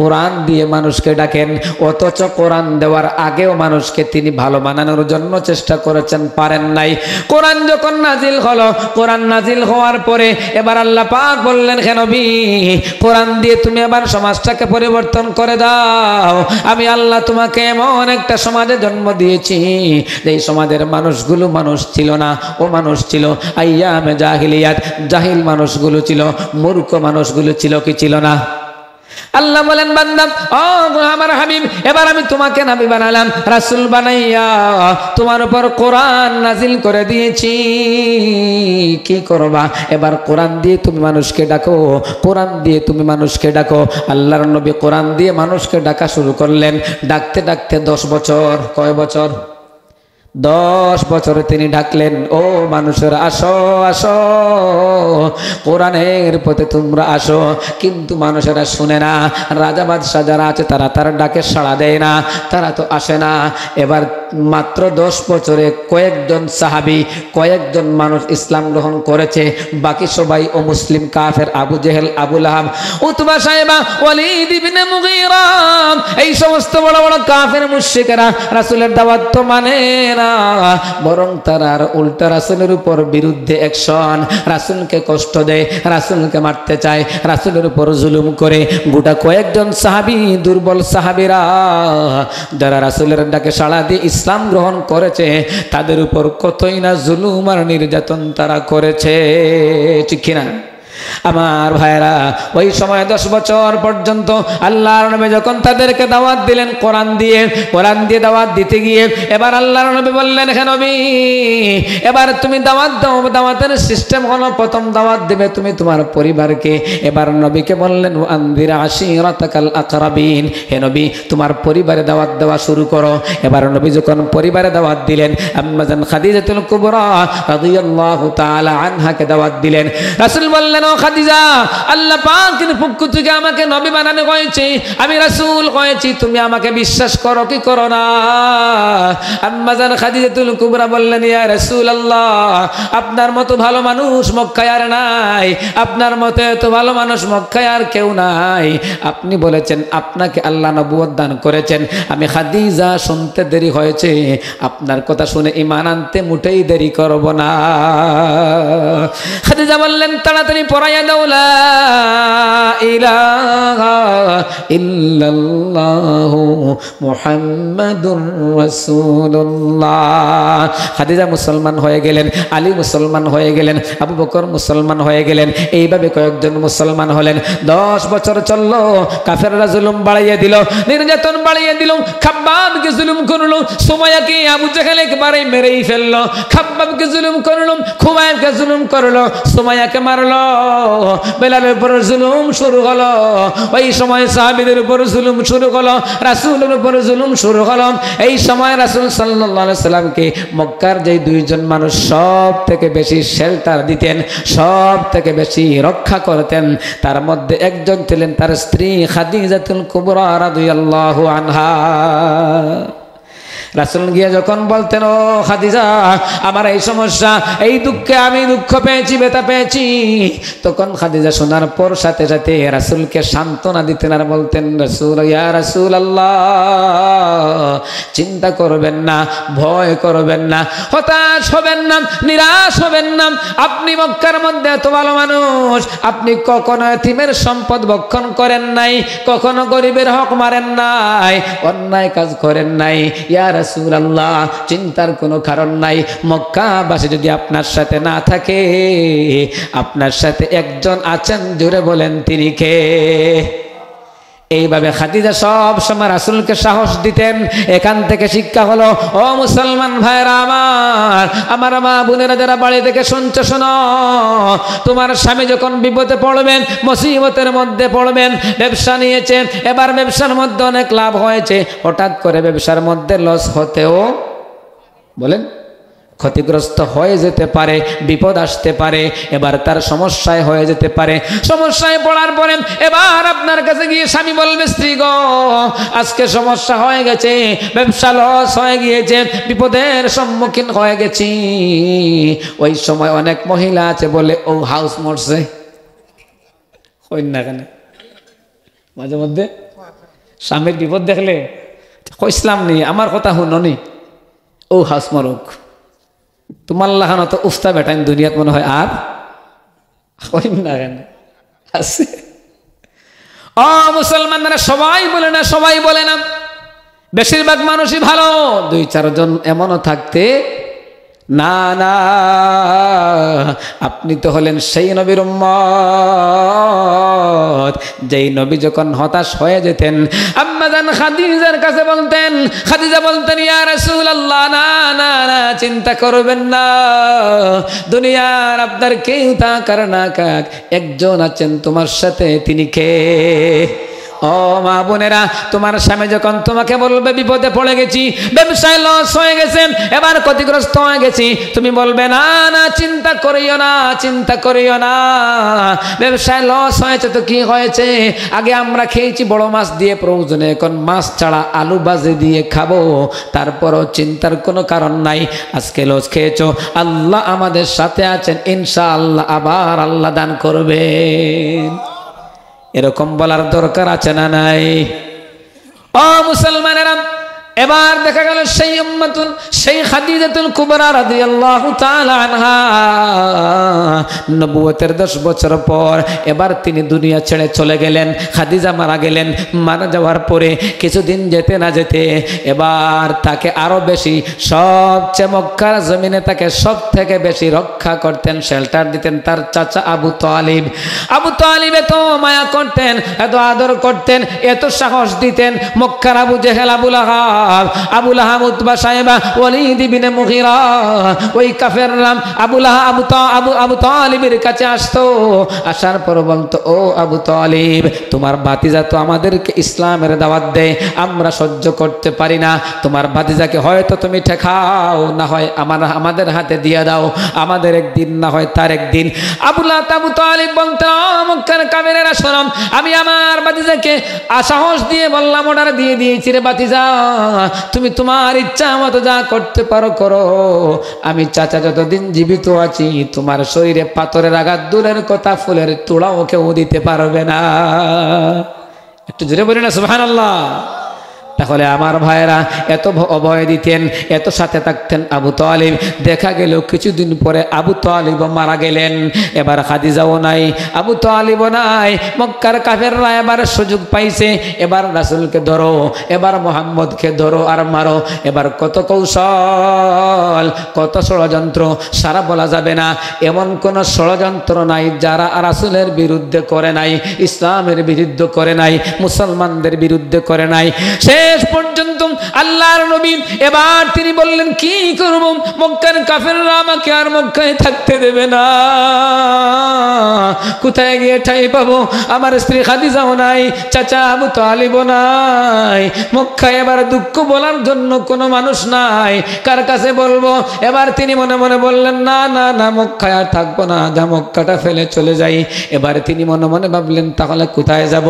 কোরআন দিয়ে মানুষকে ডাকেন। অথচ কোরআন দেওয়ার আগেও মানুষকে তিনি ভালো বানানোর জন্য চেষ্টা করেছেন, পারেন নাই। কোরআন যখন নাজিল হলো, কোরআন নাজিল হওয়ার পরে এবার আল্লাহ পাক বললেন, হে নবী, কোরআন দিয়ে তুমি এবার সমাজটাকে পরিবর্তন করে দাও। আমি আল্লাহ তোমাকে এমন একটা সমাজে জন্ম দিয়েছি যেই সমাজের মানুষগুলো মানুষ ছিল না, ও মানুষ ছিল আইয়ামে জাহিলিয়াত, জাহিল মানুষগুলো ছিল, মূর্খ মানুষগুলো ছিল, কি ছিল না? আল্লাহ বলেন, বান্দা, ও আমার হাবিব, এবার আমি তোমাকে নবী বানালাম, রাসূল বানাইয়া তোমার উপর কোরআন নাজিল করে দিয়েছি। কি করবা? এবার কোরআন দিয়ে তুমি মানুষকে ডাকো, কোরআন দিয়ে তুমি মানুষকে ডাকো। আল্লাহর নবী কোরআন দিয়ে মানুষকে ডাকা শুরু করলেন। ডাকতে ডাকতে 10 বছর, কয় বছর? 10 বছরে তিনি ডাকলেন, ও মানুষের আসো আসো, কোরআনের পথে তোমরা আসো। কিন্তু মানুষেরা শুনে না, রাজা বাদশাহ যারা আছে তারা তার ডাকে সাড়া দেয় না, তারা তো আসে না। এবার মাত্র 10 বছরে কয়েকজন সাহাবী, কয়েকজন মানুষ ইসলাম গ্রহণ করেছে, বাকি সবাই অমুসলিম কাফের। আবু জেহেল, আবু লাহাব, উতবা সাইবা, ওয়ালিদ ইবনে মুগীরা, এই সমস্ত বড় বড় কাফের মুশরিকেরা রাসূলের দাওয়াত তো মানে না, বরং তারা উল্টা রাসূলের উপর বিরুদ্ধে অ্যাকশন, রাসূলকে কষ্ট দেয়, রাসূলকে মারতে চায়, রাসূলের উপর জুলুম করে। গোটা কয়েকজন সাহাবী, দুর্বল সাহাবীরা যারা রাসূলের ডাকে সাড়া দিয়ে ইসলাম গ্রহণ করেছে, তাদের উপর কতই না জুলুম আর নির্যাতন তারা করেছে, ঠিক কিনা? আমার ভাইরা, ওই সময় 10 বছর পর্যন্ত আল্লাহর নবী যখন তাদেরকে দাওয়াত দিলেন কোরআন দিয়ে দাওয়াত দিতে গিয়ে এবার আল্লাহর নবী বললেন, হে নবী, এবার তুমি দাওয়াত দাও। দাওয়াতের সিস্টেম হলো, প্রথম দাওয়াত দেবে তুমি তোমার পরিবারকে। এবার নবীকে বললেন, আনদির আশিরাতাকাল আকরাবিন, হে নবী, তোমার পরিবারে দাওয়াত দেওয়া শুরু করো। এবার নবী যখন পরিবারে দাওয়াত দিলেন, আম্মা জান খাদিজাতুল কুবরা রাদিয়াল্লাহু তাআলা আনহাকে দাওয়াত দিলেন। রাসূল বললেন, ও খাদিজা, আল্লাহ পাকের পক্ষ থেকে আমাকে নবী বানানো হয়েছে, আমি রাসূল হয়েছি, তুমি আমাকে বিশ্বাস করো কি করো না? আম্মা জান খাদিজাতুল কুবরা বললেন, ইয়া রাসূলুল্লাহ, আপনার মতো ভালো মানুষ মক্কায় আর নাই, আপনার মতো এত ভালো মানুষ মক্কায় আর কেউ নাই। আপনি বলেছেন আপনাকে আল্লাহ নবুয়ত দান করেছেন। আমি খাদিজা শুনতে দেরি হয়েছে, আপনার কথা শুনে ঈমান আনতে মোটেই দেরি করব না। খাদিজা বললেন, তাড়াতাড়ি পড়াইয়া দাও লা ইলাহা ইল্লাল্লাহু মুহাম্মাদুর রাসূলুল্লাহ। খাদিজা মুসলমান হয়ে গেলেন, আলী মুসলমান হয়ে গেলেন, আবু বকর মুসলমান হয়ে গেলেন। এইভাবে কয়েকজন মুসলমান হলেন। 10 বছর চললো, কাফেররা জুলুম বাড়িয়ে দিল, নির্যাতন বাড়িয়ে দিল। খাব্বাবকে জুলুম করলো, সুমাইয়াকে আবু জাহেল একবারে মেরেই ফেললো। খাব্বাবকে জুলুম করলো, খুবাইবকে জুলুম করলো, সুমাইয়াকে মারলো। বেলালের উপর জুলুম শুরু হলো। ওই সময় সাহাবীদের উপর জুলুম শুরু হলো, রাসূলের উপর জুলুম শুরু হলো। এই সময় রাসূল সাল্লাল্লাহু আলাইহি সাল্লামকে মক্কার যে দুইজন মানুষ সব থেকে বেশি শেল্টার দিতেন, সব থেকে বেশি রক্ষা করতেন, তার মধ্যে একজন ছিলেন তার স্ত্রী খাদিজাতুল কুবরা রাদিয়াল্লাহু আনহা। রাসূল গিয়ে যখন বলতেন, ও খাদিজা, আমার এই সমস্যা, এই দুঃখে আমি দুঃখ পেয়েছি, ব্যথা পেয়েছি, তখন খাদিজা শোনার পর সাথে সাথে রাসূলকে সান্ত্বনা দিতেন আর বলতেন, রাসূল, ইয়া রাসূলুল্লাহ, চিন্তা করবেন না, ভয় করবেন না, হতাশ হবেন না, নিরাশ হবেন না। আপনি মক্কার মধ্যে এত ভালো মানুষ, আপনি কখনো এতিমের সম্পদ ভক্ষণ করেন নাই, কখনো গরিবের হক মারেন নাই, অন্যায় কাজ করেন নাই। ইয়া রাসূলুল্লাহ, চিন্তার কোনো কারণ নাই। মক্কাবাসী যদি আপনার সাথে না থাকে, আপনার সাথে একজন আছেন, জোরে বলেন তিনি কে? এইভাবে খাদিজা সব সময় রাসূলকে সাহস দিতেন। এখান থেকে শিক্ষা হলো, ও মুসলমান ভাইরা আমার মা বোনেরা যারা বাড়ি থেকে শুনছো, শোনো, তোমার স্বামী যখন বিপদে পড়বেন, মুসিবতের মধ্যে পড়বেন, ব্যবসা নিয়েছেন, এবার ব্যবসার মধ্যে অনেক লাভ হয়েছে, হঠাৎ করে ব্যবসার মধ্যে লস হতেও বলেন ক্ষতিগ্রস্ত হয়ে যেতে পারে, বিপদ আসতে পারে, এবার তার সমস্যায় হয়ে যেতে পারে। সমস্যায় পড়ার পরে এবার আপনার কাছে গিয়ে স্বামী বলবে, স্ত্রী গো, আজকে সমস্যা হয়ে গেছে, ব্যবসা লস হয়ে গিয়েছে, বিপদের সম্মুখীন হয়ে গেছি। ওই সময় অনেক মহিলা আছে বলে, ও হাউস মরছে, হইন না কেন? মাঝে মধ্যে স্বামীর বিপদ দেখলে কইসলাম নি, আমার কথা শুননি, ও হাউস মরুক, তোমার লাগানো তো উস্তা বেটাইন দুনিয়াত মনে হয় আর হইন না কেন আছে। ও মুসলমানরা সবাই বলে না, সবাই বলে না, বেশিরভাগ মানুষই ভালো, 2-4 জন এমনও থাকতে না না। আপনি তো হলেন সেই নবীর উম্মত, যেই নবী যখন হতাশ হয়ে যেতেন আম্মা জান খাদিজার কাছে বলতেন, খাদিজা বলতেন, ইয়া রাসূলুল্লাহ, না না না, চিন্তা করবেন না, দুনিয়ার আপনার কেউ থাকার না কাক, একজন আছেন তোমার সাথে, তিনি কে? ও মা বোনেরা, তোমার স্বামী যখন তোমাকে বলবে বিপদে পড়ে গেছি, ব্যবসায় লস হয়ে গেছে, এবার ক্ষতিগ্রস্ত হয়ে গেছি, তুমি বলবে না না, চিন্তা করিও না, চিন্তা করিও না, ব্যবসায় লস হয়েছে তো কি হয়েছে, আগে আমরা খেয়েছি বড় মাছ দিয়ে, প্রয়োজনে এখন মাছ ছাড়া আলু ভাজি দিয়ে খাবো, তারপরও চিন্তার কোনো কারণ নাই। আজকে লস খেয়েছো, আল্লাহ আমাদের সাথে আছেন, ইনশাআল্লাহ আবার আল্লাহ দান করবেন। এরকম বলার দরকার আছে না নাই? ও মুসলমানেরা, এবার দেখা গেল সেই উম্মাতুল, সেই খাদিজাতুল কুবরা রাদিয়াল্লাহু তাআলা আনহা, নবুয়তের 10 বছর পর এবার তিনি দুনিয়া ছেড়ে চলে গেলেন। খাদিজা মারা গেলেন। মারা যাওয়ার পরে কিছুদিন যেতে না যেতে এবার তাকে আরো বেশি, সবচেয়ে মক্কার জমিনে তাকে সব থেকে বেশি রক্ষা করতেন, শেল্টার দিতেন তার চাচা আবু তালিব। আবু তালিব এত মায়া করতেন, এত আদর করতেন, এত সাহস দিতেন, মক্কার আবু জেহেল, আবু লাহাব আবু লাহাব, উতবা, সাইবা, ওয়ালিদ ইবনে মুগীরা, ওই কাফেররা আবু তালিবের কাছে আসতো। আসার পর বলতো, ও আবু তালিব, তোমার ভাতিজা তো আমাদেরকে ইসলামের দাওয়াত দেয়, আমরা সহ্য করতে পারি না। তোমার ভাতিজাকে হয়তো তুমি ঠেকাও, না হয় আমাদের হাতে দিয়ে দাও, আমাদের একদিন না হয় তার একদিন। আবু তালিব বলতো, মক্কার কাফেরেরা শোনো, আমি আমার ভাতিজাকে সাহস দিয়ে বললাম, অর্ডার দিয়ে দিয়েছি রে ভাতিজা, তুমি তোমার ইচ্ছা মতো যা করতে পারো করো। আমি চাচা যতদিন জীবিত আছি তোমার শরীরে পাথরের আঘাত দূরের কথা, ফুলের তোড়াও কেউ দিতে পারবে না। একটু জোরে বলি না সুবহানাল্লাহ। তাহলে আমার ভাইয়েরা এত অভয় দিতেন, এত সাথে থাকতেন আবু তালিব। দেখা গেল কিছুদিন পরে আবু তালিব মারা গেলেন। এবার খাদিজাও নাই, আবু তালিবও নাই। মক্কার কাফেররা এবার সুযোগ পাইছে, এবার রাসূলকে ধরো, এবার মুহাম্মদকে ধরো আর মারো। এবার কত কৌশল, কত ষড়যন্ত্র, সারা বলা যাবে না। এমন কোন ষড়যন্ত্র নাই যারা রাসূলের বিরুদ্ধে করে নাই, ইসলামের বিরুদ্ধে করে নাই, মুসলমানদের বিরুদ্ধে করে নাই। শেষ পর্যন্ত আল্লাহর নবী এবার তিনি বললেন, কি করব, মক্কার কাফেররা আমাকে আর মক্কায় থাকতে দেবে না, কোথায় গিয়ে ঠাই পাবো? আমার স্ত্রী খাদিজাও নাই, চাচা আবু তালিবও নাই, মক্কায় এবার দুঃখ বলার জন্য কোনো মানুষ নাই, কার কাছে বলবো? এবার তিনি মনে মনে বললেন, না না না, মক্কায় আর থাকবো না, যা মক্কাটা ফেলে চলে যাই। এবার তিনি মনে মনে ভাবলেন, তাহলে কোথায় যাব?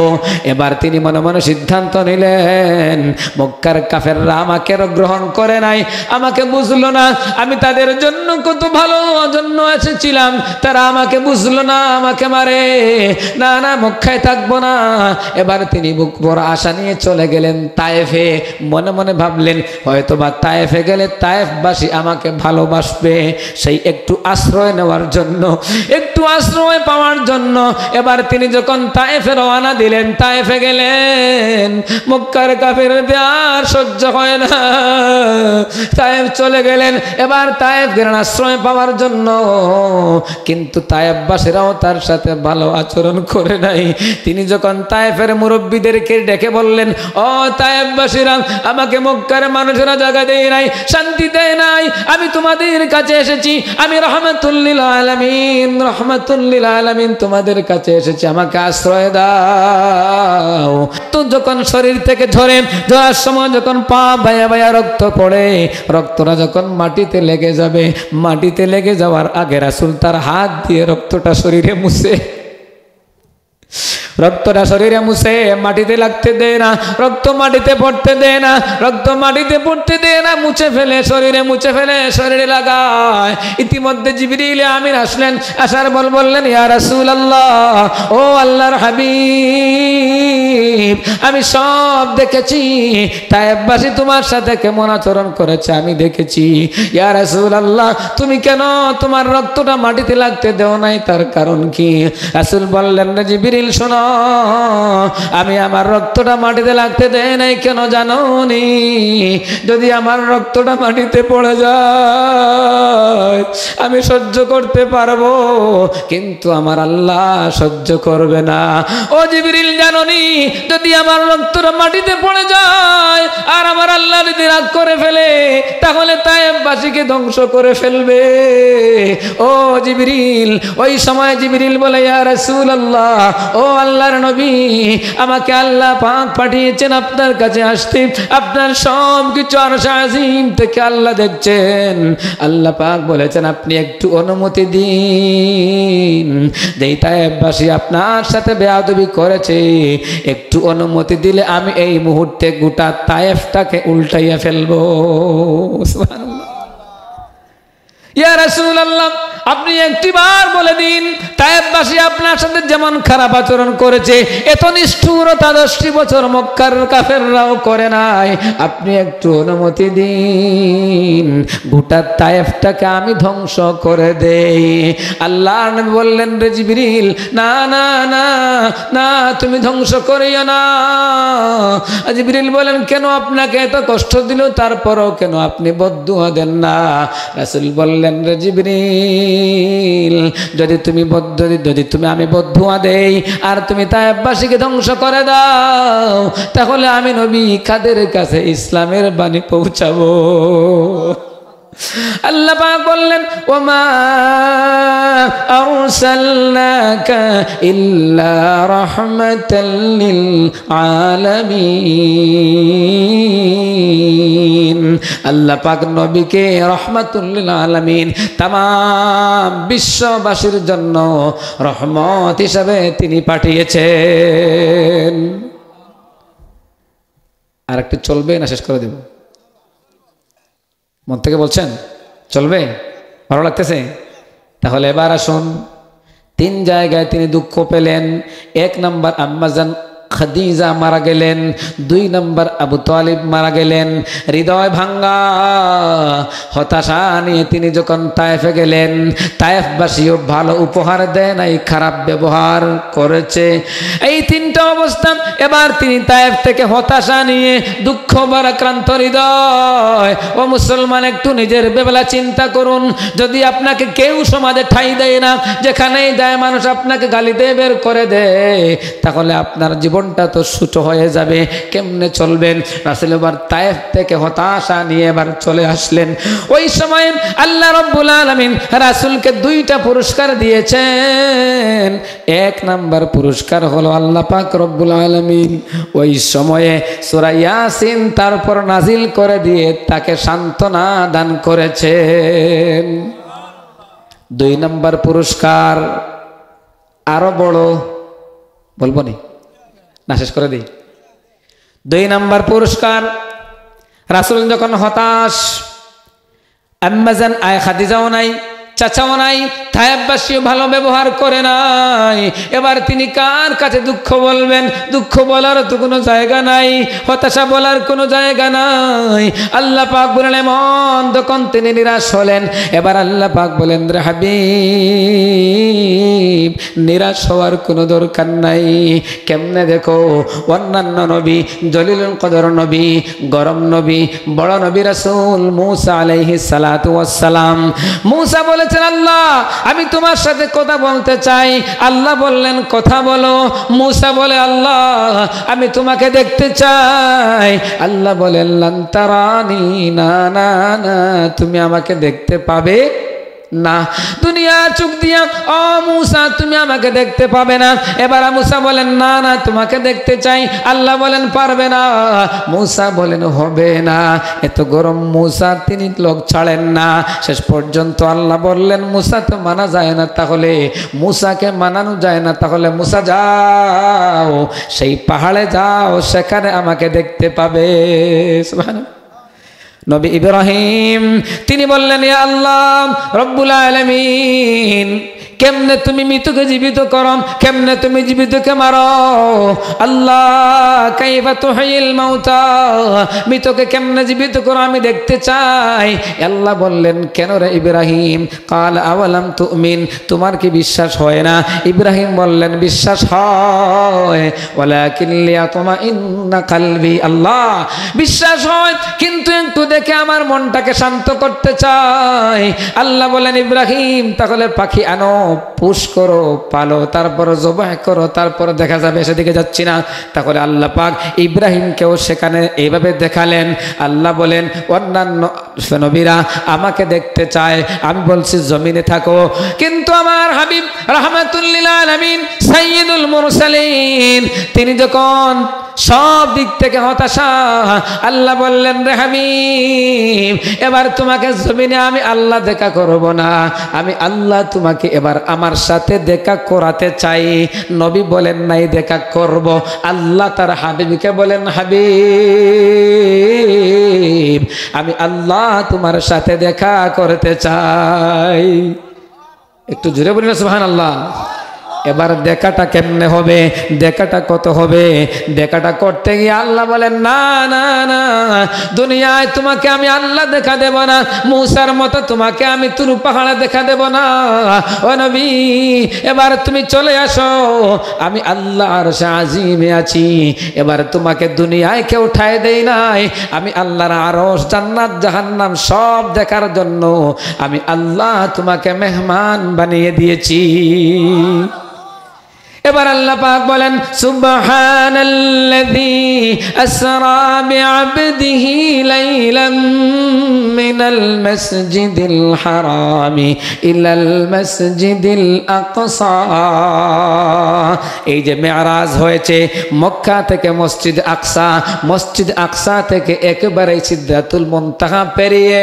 এবার তিনি মনে মনে সিদ্ধান্ত নিলেন, মক্কার কাফেররা আমাকে গ্রহণ করে নাই, আমাকে বুঝলো না, আমি তাদের জন্য কত ভালো জন্য এসেছিলাম, তারা আমাকে বুঝলো না, আমাকে মারে। না না, মক্কায় থাকবো না। এবার তিনি বুক ভরা আশা নিয়ে চলে গেলেন তায়েফে। মনে মনে ভাবলেন, হয়তোবা তায়েফে গেলে তায়েফবাসী আমাকে ভালোবাসবে। সেই একটু আশ্রয় নেওয়ার জন্য, একটু আশ্রয় পাওয়ার জন্য এবার তিনি যখন তায়েফে রওনা দিলেন, তায়েফে গেলেন, মক্কার কাফের আর সহ্য হয় না, তায়েফ চলে গেলেন। এবার তায়েফ গেলেন আশ্রয় পাওয়ার জন্য, কিন্তু তায়েফবাসীরাও তার সাথে ভালো আচরণ করে নাই। তিনি যখন তায়েফের মুরব্বীদেরকে ডেকে বললেন, ও তায়েফবাসীরা, আমাকে মক্কার মানুষেরা জায়গা দেয় নাই, শান্তি দেয় নাই, আমি তোমাদের কাছে এসেছি, আমি রহমাতুল লিল আলামিন, রহমাতুল লিল আলামিন তোমাদের কাছে এসেছি, আমাকে আশ্রয় দাও। তো যখন শরীর থেকে ধরার সময় যখন পা বায়া বায়া রক্ত পড়ে, রক্তটা যখন মাটিতে লেগে যাবে, মাটিতে লেগে যাওয়ার আগে রাসূল তার হাত দিয়ে রক্তটা শরীরে মুছে, রক্তটা শরীরে মুছে, মাটিতে লাগতে দেয় না, রক্ত মাটিতে পড়তে দেয় না, রক্ত মাটিতে পড়তে দেয় না, মুছে ফেলে শরীরে, মুছে ফেলে শরীরে লাগায়। ইতিমধ্যে জিবরিল আমিন আসলেন, আসার বললেন, ইয়া রাসূলুল্লাহ, ও আল্লাহর হাবিব, আমি সব দেখেছি, তায়েফবাসী তোমার সাথে কেমন আচরণ করেছে আমি দেখেছি। ইয়া রাসূলুল্লাহ, তুমি কেন তোমার রক্তটা মাটিতে লাগতে দেও নাই, তার কারণ কি? রাসূল বললেন, জিবরিল শোনো, আমি আমার রক্তটা মাটিতে লাগতে দেয় নাই কেন জানো নি? যদি আমার রক্তটা মাটিতে পড়ে যায় আমি সহ্য করতে পারবো, কিন্তু আমার আল্লাহ সহ্য করবে না। ও জিবরিল, জানো নি, যদি আমার রক্তটা মাটিতে পড়ে যায় আর আমার আল্লাহ যদি রাগ করে ফেলে, তাহলে তায়েফবাসীকে ধ্বংস করে ফেলবে। ও জিবরিল, ওই সময় জিবরিল বলে, ইয়া রাসূলুল্লাহ, ও আল্লাহর নবী, আমাকে আল্লাহ পাক পাঠিয়েছেন আপনার কাছে আসতে, আপনার সব কিছু আরশ আজিম থেকে আল্লাহ দেখছেন। আল্লাহ পাক বলেছেন, আপনি একটু অনুমতি দিন, যেই তায়েফবাসী আপনার সাথে বেয়াদবি করেছে, একটু অনুমতি দিলে আমি এই মুহূর্তে গোটা তায়েফটাকে উল্টাইয়া ফেলবো। সুবহানাল্লাহ। ইয়া রাসূলুল্লাহ, আপনি একটিবার বলে দিন, তায়েফবাসী আপনার সাথে যেমন খারাপ আচরণ করেছে, এত নিষ্ঠুরতা 10টি বছর মক্কার কাফেররাও করে নাই, আপনি একটু অনুমতি দিন, গোটা তায়েফটাকে আমি ধ্বংস করে দেই। আল্লাহর নবী বললেন, রে জিবরিল, না না না না, তুমি ধ্বংস করিও না। জিবরিল বলেন, কেন আপনাকে এত কষ্ট দিল, তারপরও কেন আপনি বদদুয়া দেন না? রাসূল বললেন, রে জিবরিল, যদি তুমি আমি বদদুয়া দেই আর তুমি তায়েফবাসীকে ধ্বংস করে দাও, তাহলে আমি নবী কাদের কাছে ইসলামের বাণী পৌঁছাবো? আল্লাহ পাক বললেন, ওমা আরসালনাকা ইল্লা রাহমাতাল লিল আলামিন। আল্লাহ পাক নবীকে রাহমাতুল লিল আলামিন, तमाम বিশ্ববাসীর জন্য রহমত হিসাবে তিনি পাঠিয়েছেন। আর একটু চলবে না শেষ করে দেব? মন থেকে বলছেন চলবে? ভালো লাগতেছে? তাহলে এবার আসুন, 3 জায়গায় তিনি দুঃখ পেলেন। 1 নম্বর আম্মাজান খাদিজা মারা গেলেন, 2 নম্বর আবু তালিব মারা গেলেন। হৃদয় ভাঙ্গা, হতাশা নিয়ে তিনি যখন তায়েফে গেলেন, তায়েফবাসীও ভালো উপহার দেয় নাই, খারাপ ব্যবহার করেছে। এই 3টা অবস্থা। এবার তিনি তায়েফ থেকে হতাশা নিয়ে দুঃখ ভারাক্রান্ত হৃদয়। ও মুসলমান, একটু নিজের বেলা চিন্তা করুন। যদি আপনাকে কেউ সমাজে ঠাঁই দেয় না, যেখানেই যায় মানুষ আপনাকে গালি দিয়ে বের করে দেয়, তাহলে আপনার জীবনটা তো ছোট হয়ে যাবে। কেমনে চলবেন? রাসূল এবার তায়েফ থেকে হতাশা নিয়ে এবার চলে আসলেন। ওই সময় আল্লাহ রাব্বুল আলামিন রাসূলকে 2টা পুরস্কার দিয়েছেন। 1 নাম্বার পুরস্কার হলো আল্লাহ পাক রব্বুল আলামিন ওই সময়ে সূরা ইয়াসিন তারপর নাজিল করে দিয়ে তাকে সান্ত্বনা দান করেছেন। 2 নাম্বার পুরস্কার আরো বড়, বলবো না শেষ করে দিই। 2 নাম্বার পুরস্কার, রাসূল যখন হতাশ, আম্মাজান খাদিজাও নাই, চাচাও নাই, তায়েফবাসীও ভালো ব্যবহার করে নাই। এবার তিনি কার কাছে দুঃখ বলবেন? দুঃখ বলার তো কোনো জায়গা নাই, হতাশা বলার কোনো জায়গা নাই। আল্লাহ পাক বলেন এমন, তখন তিনি নিরাশ হলেন। এবার আল্লাহ পাক বলেন, রে হাবিব, নিরাশ হওয়ার কোনো দরকার নাই। কেমনে দেখো, অন্যান্য নবী, জলিলুল কদর নবী, গরম নবী, বড় নবী রাসূল মূসা আলাইহিস সালাতু ওয়াস সালাম, মূসা বলেছেন, আল্লাহ আমি তোমার সাথে কথা বলতে চাই। আল্লাহ বললেন কথা বলো। মূসা বলে, আল্লাহ আমি তোমাকে দেখতে চাই। আল্লাহ বলেন, লান তারানি, না না না, তুমি আমাকে দেখতে পাবে না, দুনিয়ার চোখ দিয়া ও মূসা তুমি আমাকে দেখতে পাবে না। এবার মূসা বলেন, না না তোমাকে দেখতে চাই। আল্লাহ বলেন পারবে না। মূসা বলেন হবে না। এত গরম মূসা, তিনি লোক ছাড়েন না। শেষ পর্যন্ত আল্লাহ বললেন, মূসা তো মানা যায় না, তাহলে মূসাকে মানানো যায় না, তাহলে মূসা যাও সেই পাহাড়ে যাও, সেখানে আমাকে দেখতে পাবে। সুবহানাল্লাহ। নবী ইব্রাহিম তিনি বললেন, ইয়া আল্লাহ রব্বুল আলামিন, কেমনে তুমি মৃতকে জীবিত করো, কেমনে তুমি জীবিতকে মারো? আল্লাহ কাইফা তুহিল মাউতা, মৃতকে কেমনে জীবিত করো আমি দেখতে চাই। আল্লাহ বললেন, কেন রে ইব্রাহিম? কাল আওয়ালাম তুমিন, তোমার কি বিশ্বাস হয় না? ইব্রাহিম বললেন, বিশ্বাস হয়, ওয়ালাকিন লিয়াতমাইন্না কলবি, আল্লাহ বিশ্বাস হয়, কিন্তু একটু দেখে আমার মনটাকে শান্ত করতে চাই। আল্লাহ বলেন, ইব্রাহিম তাহলে পাখি আনো, পুশ করো, পালো, তারপর জবাহ করো, তারপর দেখা যাবে, সেদিকে যাচ্ছি না। তাহলে আল্লাহ পাক ইব্রাহিমকেও সেখানে এইভাবে দেখালেন। আল্লাহ বলেন, অন্যান্য নবীরা আমাকে দেখতে চায়, আমি বলছি জমিনে থাকো, কিন্তু আমার হাবিব রাহমাতুল লিল আলামিন সাইয়্যিদুল মুরসালিন তিনি যখন সব দিক থেকে হতাশা, আল্লাহ বললেন, রে হাবিব এবার তোমাকে জমিনে আমি আল্লাহ দেখা করব না, আমি আল্লাহ তোমাকে এবার আমার সাথে দেখা করাতে চাই। নবী বলেন নাই দেখা করব। আল্লাহ তার হাবিবকে বলেন, হাবিব আমি আল্লাহ তোমার সাথে দেখা করতে চাই। একটু জোরে বলি না সুবহানাল্লাহ। এবার দেখাটা কেমনে হবে, দেখাটা কত হবে? দেখাটা করতে গিয়ে আল্লাহ বলেন না না না, দুনিয়ায় তোমাকে আমি আল্লাহ দেখা দেব না, মূসার মতো তোমাকে আমি তুর পাহাড়ে দেখা দেব না। ও নবী, এবার তুমি চলে আসো, আমি আল্লাহ আরশে আজিমে আছি। এবার তোমাকে দুনিয়ায় কেউ উঠায় দেই নাই, আমি আল্লাহর আরশ, জান্নাত, জাহান্নাম সব দেখার জন্য আমি আল্লাহ তোমাকে মেহমান বানিয়ে দিয়েছি। এবার আল্লাহ পাক বলেন সুবহানাল্লাযী আসরা বিআবদিহি লাইলাম মিনাল মাসজিদিল হারামি ইলাল মাসজিদিল আকসা। এই যে মেরাজ হয়েছে মক্কা থেকে মসজিদ আকসা, মসজিদ আকসা থেকে একেবারে সিদরাতুল মুনতাহা পেরিয়ে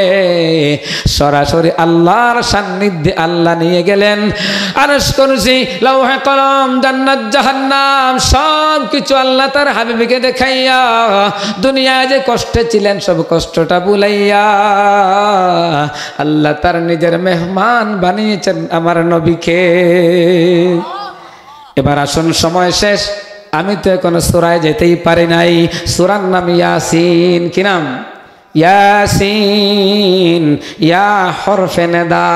সরাসরি আল্লাহর সান্নিধ্যে আল্লাহ নিয়ে গেলেন। আরশ, কুরসি, লৌহে কলম, জান্নাত, জাহান্নাম সব কিছু আল্লাহ তার হাবিবকে দেখাইয়া দুনিয়ায় যে কষ্টে ছিলেন সব কষ্টটা ভুলাইয়া আল্লাহ তার নিজের মেহমান বানিয়েছেন আমার নবীকে। এবার আসুন, সময় শেষ, আমি তো এখনো সূরায় যেতেই পারি নাই। সূরার নাম ইয়াসিন। কি নাম? ইয়াসিন, ইয়া হরফে নেদা,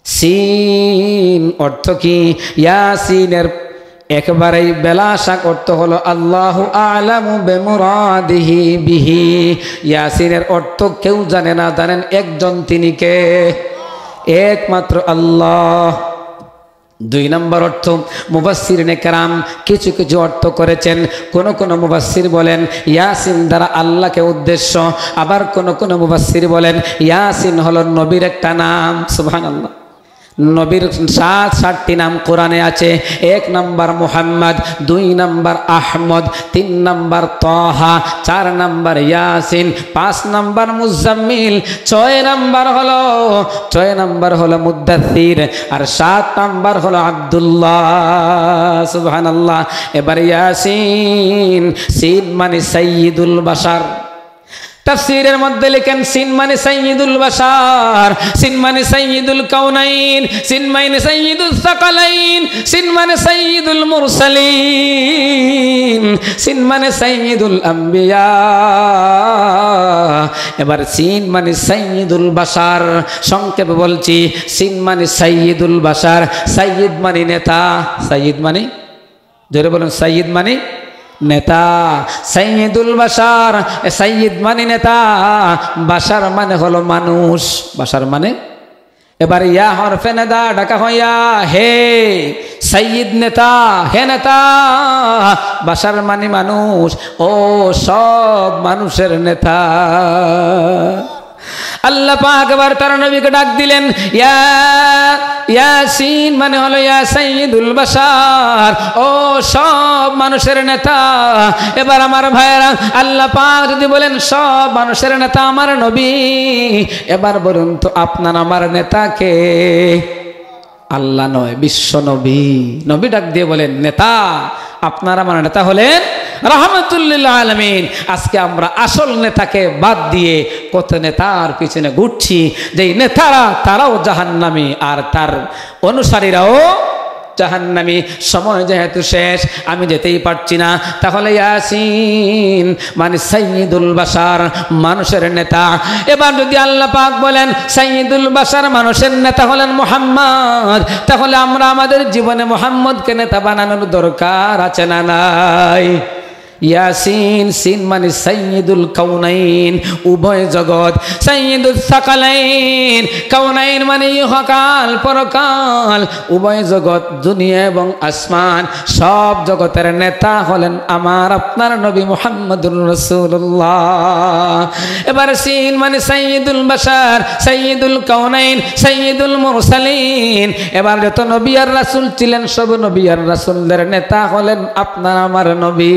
সিন অর্থ কি? ইয়াসিনের একেবারেই বেলাশাক অর্থ হলো আল্লাহু আ'লামু বিমুরাদিহি বিহি। ইয়াসিনের অর্থ কেউ জানে না, জানেন একজন, তিনি কে? একমাত্র আল্লাহ। দুই নম্বর অর্থ মুফাসসিরিনে কেরাম কিছু কিছু অর্থ করেছেন। কোন কোন মুফাসসির বলেন ইয়াসিন দ্বারা আল্লাহকে উদ্দেশ্য, আবার কোন কোন মুফাসসির বলেন ইয়াসিন হলো নবীর একটা নাম। সুবহানাল্লাহ। নবীর 7টি নাম কোরআনে আছে। 1 নম্বর মুহাম্মদ, 2 নম্বর আহমদ, 3 নম্বর তাহা, 4 নম্বর ইয়াসিন, 5 নম্বর মুজাম্মিল, 6 নম্বর হলো মুদ্দাসির, আর 7 নম্বর হলো আব্দুল্লাহ। সুবহানাল্লাহ। এবার ইয়াসিন, সিন মানে সাইয়্যিদুল বাশার। তাফসীরের মধ্যে লেখেন সিন মানে সাইয়্যিদুল বাশার, সিন মানে সাইয়্যিদুল কাউনাইন, সিন মানে সাইয়্যিদুস সাকালাইন, সিন মানে সাইয়্যিদুল মুরসালিন, সিন মানে সাইয়্যিদুল আম্বিয়া। এবার সিন মানে সাইয়্যিদুল বাশার, সংক্ষেপে বলছি, সিন মানে সাইয়্যিদুল বাশার, সাইয়্যিদ মানে নেতা। সাইয়্যিদ মানে, জোরে বলুন, সাইয়্যিদ মানে নেতা। সাইয়্যিদুল বাশার, সাইয়্যিদ মানে নেতা, বাশার মানে হলো মানুষ। বাশার মানে, এবার ইয়া হরফে নেদা ডাকা হইয়া, হে সাইয়্যিদ নেতা, হে নেতা। বাশার মানে মানুষ, ও সব মানুষের নেতা। আল্লাহ পাক এবার তার নবীকে ডাক দিলেন, ইয়াসিন মানে হলো ইয়া সাইয়্যিদুল বাশার, ও সব মানুষের নেতা। এবার আমার ভাইয়েরা, আল্লাহ পাক যদি বলেন সব মানুষের নেতা আমার নবী, এবার বলুন তো আপনার আমার নেতা কে? আল্লাহ নয়, বিশ্ব নবী। নবী ডাক দিয়ে বলেন নেতা, আপনার আমার নেতা হলেন রাহমাতুল লিল আলামিন। আজকে আমরা আসল নেতাকে বাদ দিয়ে কত নেতার পিছনে ঘুরছি, যেই নেতারা তারাও জাহান্নামী আর তার অনুসারীরাও জাহান্নামী। সময় যেহেতু শেষ, আমি যেতেই পারছি না, তাহলে ইয়াসিন মানে সাইয়্যিদুল বাশার, মানুষের নেতা। এবার যদি আল্লাহ পাক বলেন সাইয়্যিদুল বাশার, মানুষের নেতা হলেন মুহাম্মদ, তাহলে আমরা আমাদের জীবনে মুহাম্মদকে নেতা বানানোর দরকার আছে না নাই? ইয়াসিন, সিন মানে সাইয়্যিদুল কাউনাইন, উভয় জগৎ, সাইয়্যিদুস সাকালাইন, কাউনাইন মানে ইহকাল পরকাল, উভয় জগৎ, দুনিয়া এবং আসমান, সব জগতের নেতা হলেন আমার আপনার নবী মুহাম্মদুর রাসূলুল্লাহ। এবার সিন মানে সাইয়্যিদুল বাশার, সাইয়্যিদুল কাউনাইন, সাইয়্যিদুল মুরসালিন। এবার যত নবী আর রাসূল ছিলেন সব নবী আর রাসূলদের নেতা হলেন আপনার আমার নবী।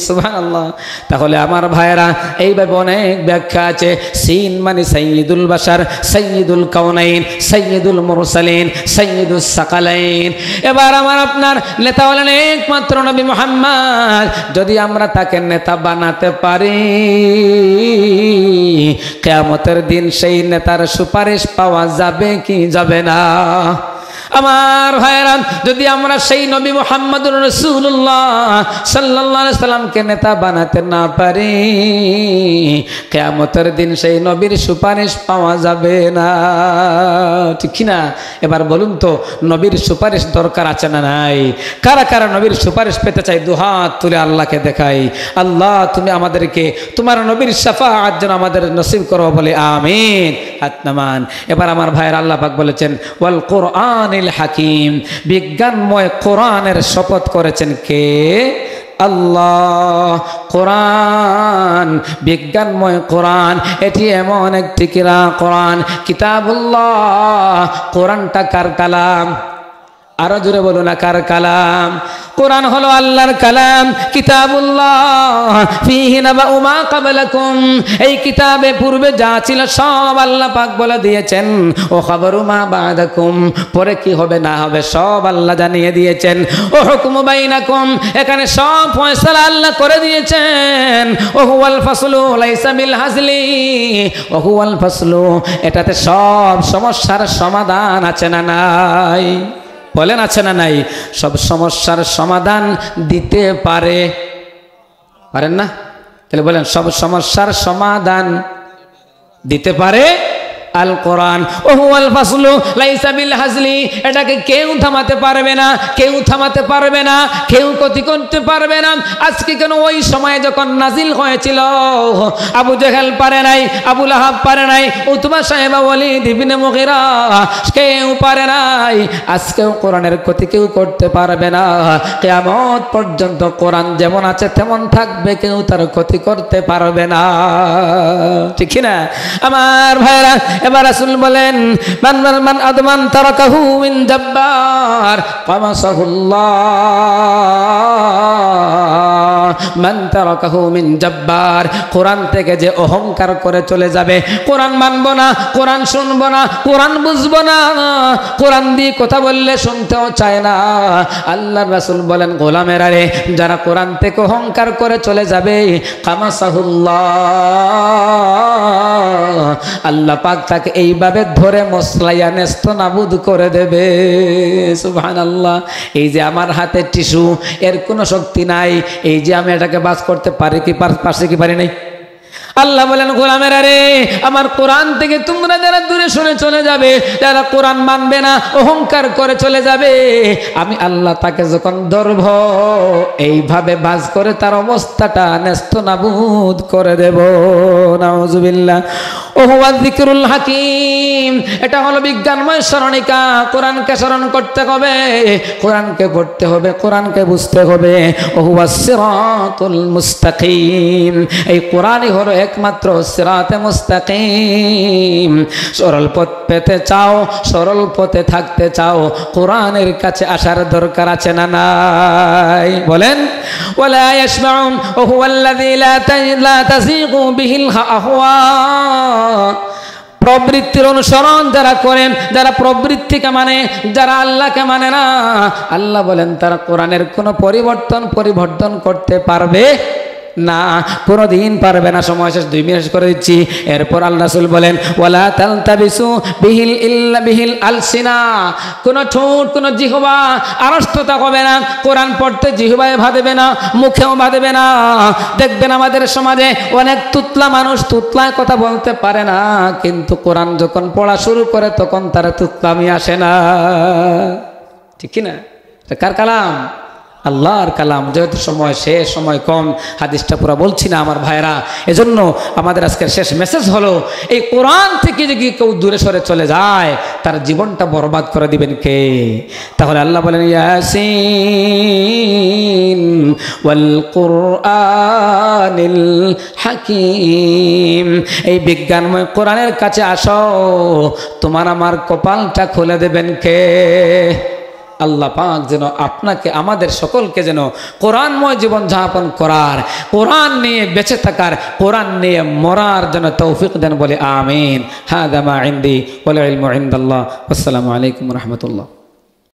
সুবহানাল্লাহ। তাহলে আমার ভাইরা, এইভাবে অনেক ব্যাখ্যা আছে। সিন মানে সাইয়্যিদুল বাশার, সাইয়্যিদুল কাউনাইন, সাইয়্যিদুল মুরসালিন, সাইয়্যিদুস সাকালাইন। এবার আমার আপনার নেতা হলেন একমাত্র নবী মুহাম্মদ। যদি আমরা তাকে নেতা বানাতে পারি, কিয়ামতের দিন সেই নেতার সুপারিশ পাওয়া যাবে কি যাবে না? আমার ভাইরা, যদি আমরা সেই নবী মুহাম্মদুর রাসূলুল্লাহ সাল্লাল্লাহু আলাইহি সাল্লামকে নেতা বানাতে না পারি, কিয়ামতের দিন সেই নবীর সুপারিশ পাওয়া যাবে না, ঠিক না? এবার বলুন তো, নবীর সুপারিশ দরকার আছে না নাই? কারা কারা নবীর সুপারিশ পেতে চাই? দুহাত তুলে আল্লাহকে দেখাই, আল্লাহ তুমি আমাদেরকে তোমার নবীর শাফাআত যেন আমাদের নসিব করো, বলে আমিন। হাত নামান। এবার আমার ভাইয়ের আল্লাহ পাক বলেছেন ওয়াল কোরআনিল হাকিম, বিজ্ঞানময় কোরআনের শপথ করেছেন কে? আল্লাহ। কোরআন, বিজ্ঞানময় কোরআন, এটি এমন একটি কোরআন কিতাবুল্লাহ। কোরআনটা কার কালাম? আরো জোরে বলুন না, কার কালাম? কোরআন হলো আল্লাহর কালাম। কিতাবুল্লাহ ফীহি নাবাউ মা ক্বাবলাকুম, এই কিতাবে পূর্বে যা ছিল সব আল্লাহ পাক বলে দিয়েছেন। ও খবরু মা বাদাকুম, পরে কি হবে না হবে সব আল্লাহ জানিয়ে দিয়েছেন। ও হুকমু বাইনাকুম, এখানে সব ফয়সালা আল্লাহ করে দিয়েছেন। ও হুয়াল ফাসলু লাইসা বিল হাজলি, ও হুয়াল ফাসলু, এটাতে সব সমস্যার সমাধান আছে না নাই? বলেন আছে না নাই? সব সমস্যার সমাধান দিতে পারেন না? তাহলে বলেন সব সমস্যার সমাধান দিতে পারে আল কোরআন। ও হুয়াল ফাসলু লাইসা বিল হাজলি, এটাকে কেউ থামাতে পারবে না, কেউ থামাতে পারবে না, কেউ ক্ষতি করতে পারবে না। আজকে কেন ওই সময়ে যখন নাজিল হয়েছিল আবু জেহেল পারে নাই, আবু লাহাব পারে নাই, উতবা সাহেবা ওয়ালিদ ইবনে মুগীরা কেউ পারে নাই, আজকেও কোরআনের ক্ষতি কেউ করতে পারবে না। কিয়ামত পর্যন্ত কোরআন যেমন আছে তেমন থাকবে, কেউ তার ক্ষতি করতে পারবে না, ঠিক না আমার ভাইরা? এবার রাসূল বলেন মান আদমান তারাকাহু মিন জাব্বার কামাসাহুল্লাহ, মান তারাকাহু মিন জাব্বার, কোরআন থেকে যে অহংকার করে চলে যাবে, কোরআন মানব না, কোরআন শুনবো না, কোরআন বুঝবো না, কোরআন দিয়ে কথা বললে শুনতেও চায় না, আল্লাহর রাসূল বলেন গোলামেরা রে, যারা কোরআন থেকে অহংকার করে চলে যাবে কামাসাহুল্লাহ, আল্লাহ পাক তাকে এইভাবে ধরে মসলাইয়া নেস্ত নাবুদ করে দেবে। সুবহানাল্লাহ। এই যে আমার হাতে টিস্যু, এর কোনো শক্তি নাই, এই যে আমি এটাকে বাস করতে পারি কি পারছি কি পারি নাই? আল্লাহ বলেন গোলামেরা রে, আমার কোরআন থেকে তোমরা যারা দূরে সরে চলে যাবে, যারা কোরআন মানবে না, অহংকার করে চলে যাবে, আমি আল্লাহ তাকে যখন ধরব এইভাবে বাজ করে তার অবস্থাটা নেস্তনাবুদ করে দেব। নাউজুবিল্লাহ। ও হুয়া যিকরুল হাকিম, এটা হলো বিজ্ঞানময় স্মরণিকা। কোরআনকে স্মরণ করতে হবে, কোরআনকে পড়তে হবে, কোরআনকে বুঝতে হবে। ও হুয়া সিরাতুল মুস্তাকিম, এই কোরআনই হলো একমাত্র সিরাতে মুস্তাকিম। সরল পথ পেতে চাও, সরল পথে থাকতে চাও, কোরআনের কাছে আসার দরকার আছে না নাই? বলেন ওয়ালা ইয়াশমাউন ওয়া হুয়াল্লাযী লা তাযীগু বিহিল আহওয়া, প্রবৃত্তির অনুসরণ যারা করেন, যারা প্রবৃত্তিকে মানে, যারা আল্লাহকে মানে না, আল্লাহ বলেন তারা কোরআনের কোনো পরিবর্তন করতে পারবে না, কোনোদিন পারবে না। সময় শেষ, 2 মিনিট করে দিচ্ছি। এরপর আল্লাহ রাসূল বলেন ওয়ালা তালতাবিসু বিহিল আলসিনা, কোন ঠোঁট, কোন জিহ্বা আড়ষ্টতা হবে না। কোরআন পড়তে জিহ্বায় বাঁধবে না, মুখেও বাঁধবে না। দেখবেন আমাদের সমাজে অনেক তুতলা মানুষ তুতলায় কথা বলতে পারে না, কিন্তু কোরআন যখন পড়া শুরু করে তখন তার তুতলামি আসে না, ঠিক কি না? কার কালাম? আল্লাহর কালাম। যেহেতু সময় শেষ, সময় কম, হাদিসটা পুরো বলছি না আমার ভাইরা, এজন্য আমাদের আজকের শেষ মেসেজ হলো এই কোরআন থেকে যদি কেউ দূরে সরে চলে যায় তার জীবনটা বরবাদ করে দিবেন কে? তাহলে আল্লাহ বলেন ইয়াসিন ওয়াল কুরআনিল হাকিম, এই বিজ্ঞানময় কোরআনের কাছে আসো, তোমার আমার কপালটা খুলে দেবেন কে? আল্লাহ পাক যেন আপনাকে, আমাদের সকলকে যেন কোরআনময় জীবন যাপন করার, কোরআন নিয়ে বেঁচে থাকার, কোরআন নিয়ে মরার জন্য তৌফিক দেন, বলে আমিন। হাদা মা ইনদি ওয়াল ইলমু ইনদাল্লাহ। আসসালামু আলাইকুম ওয়া রাহমাতুল্লাহ।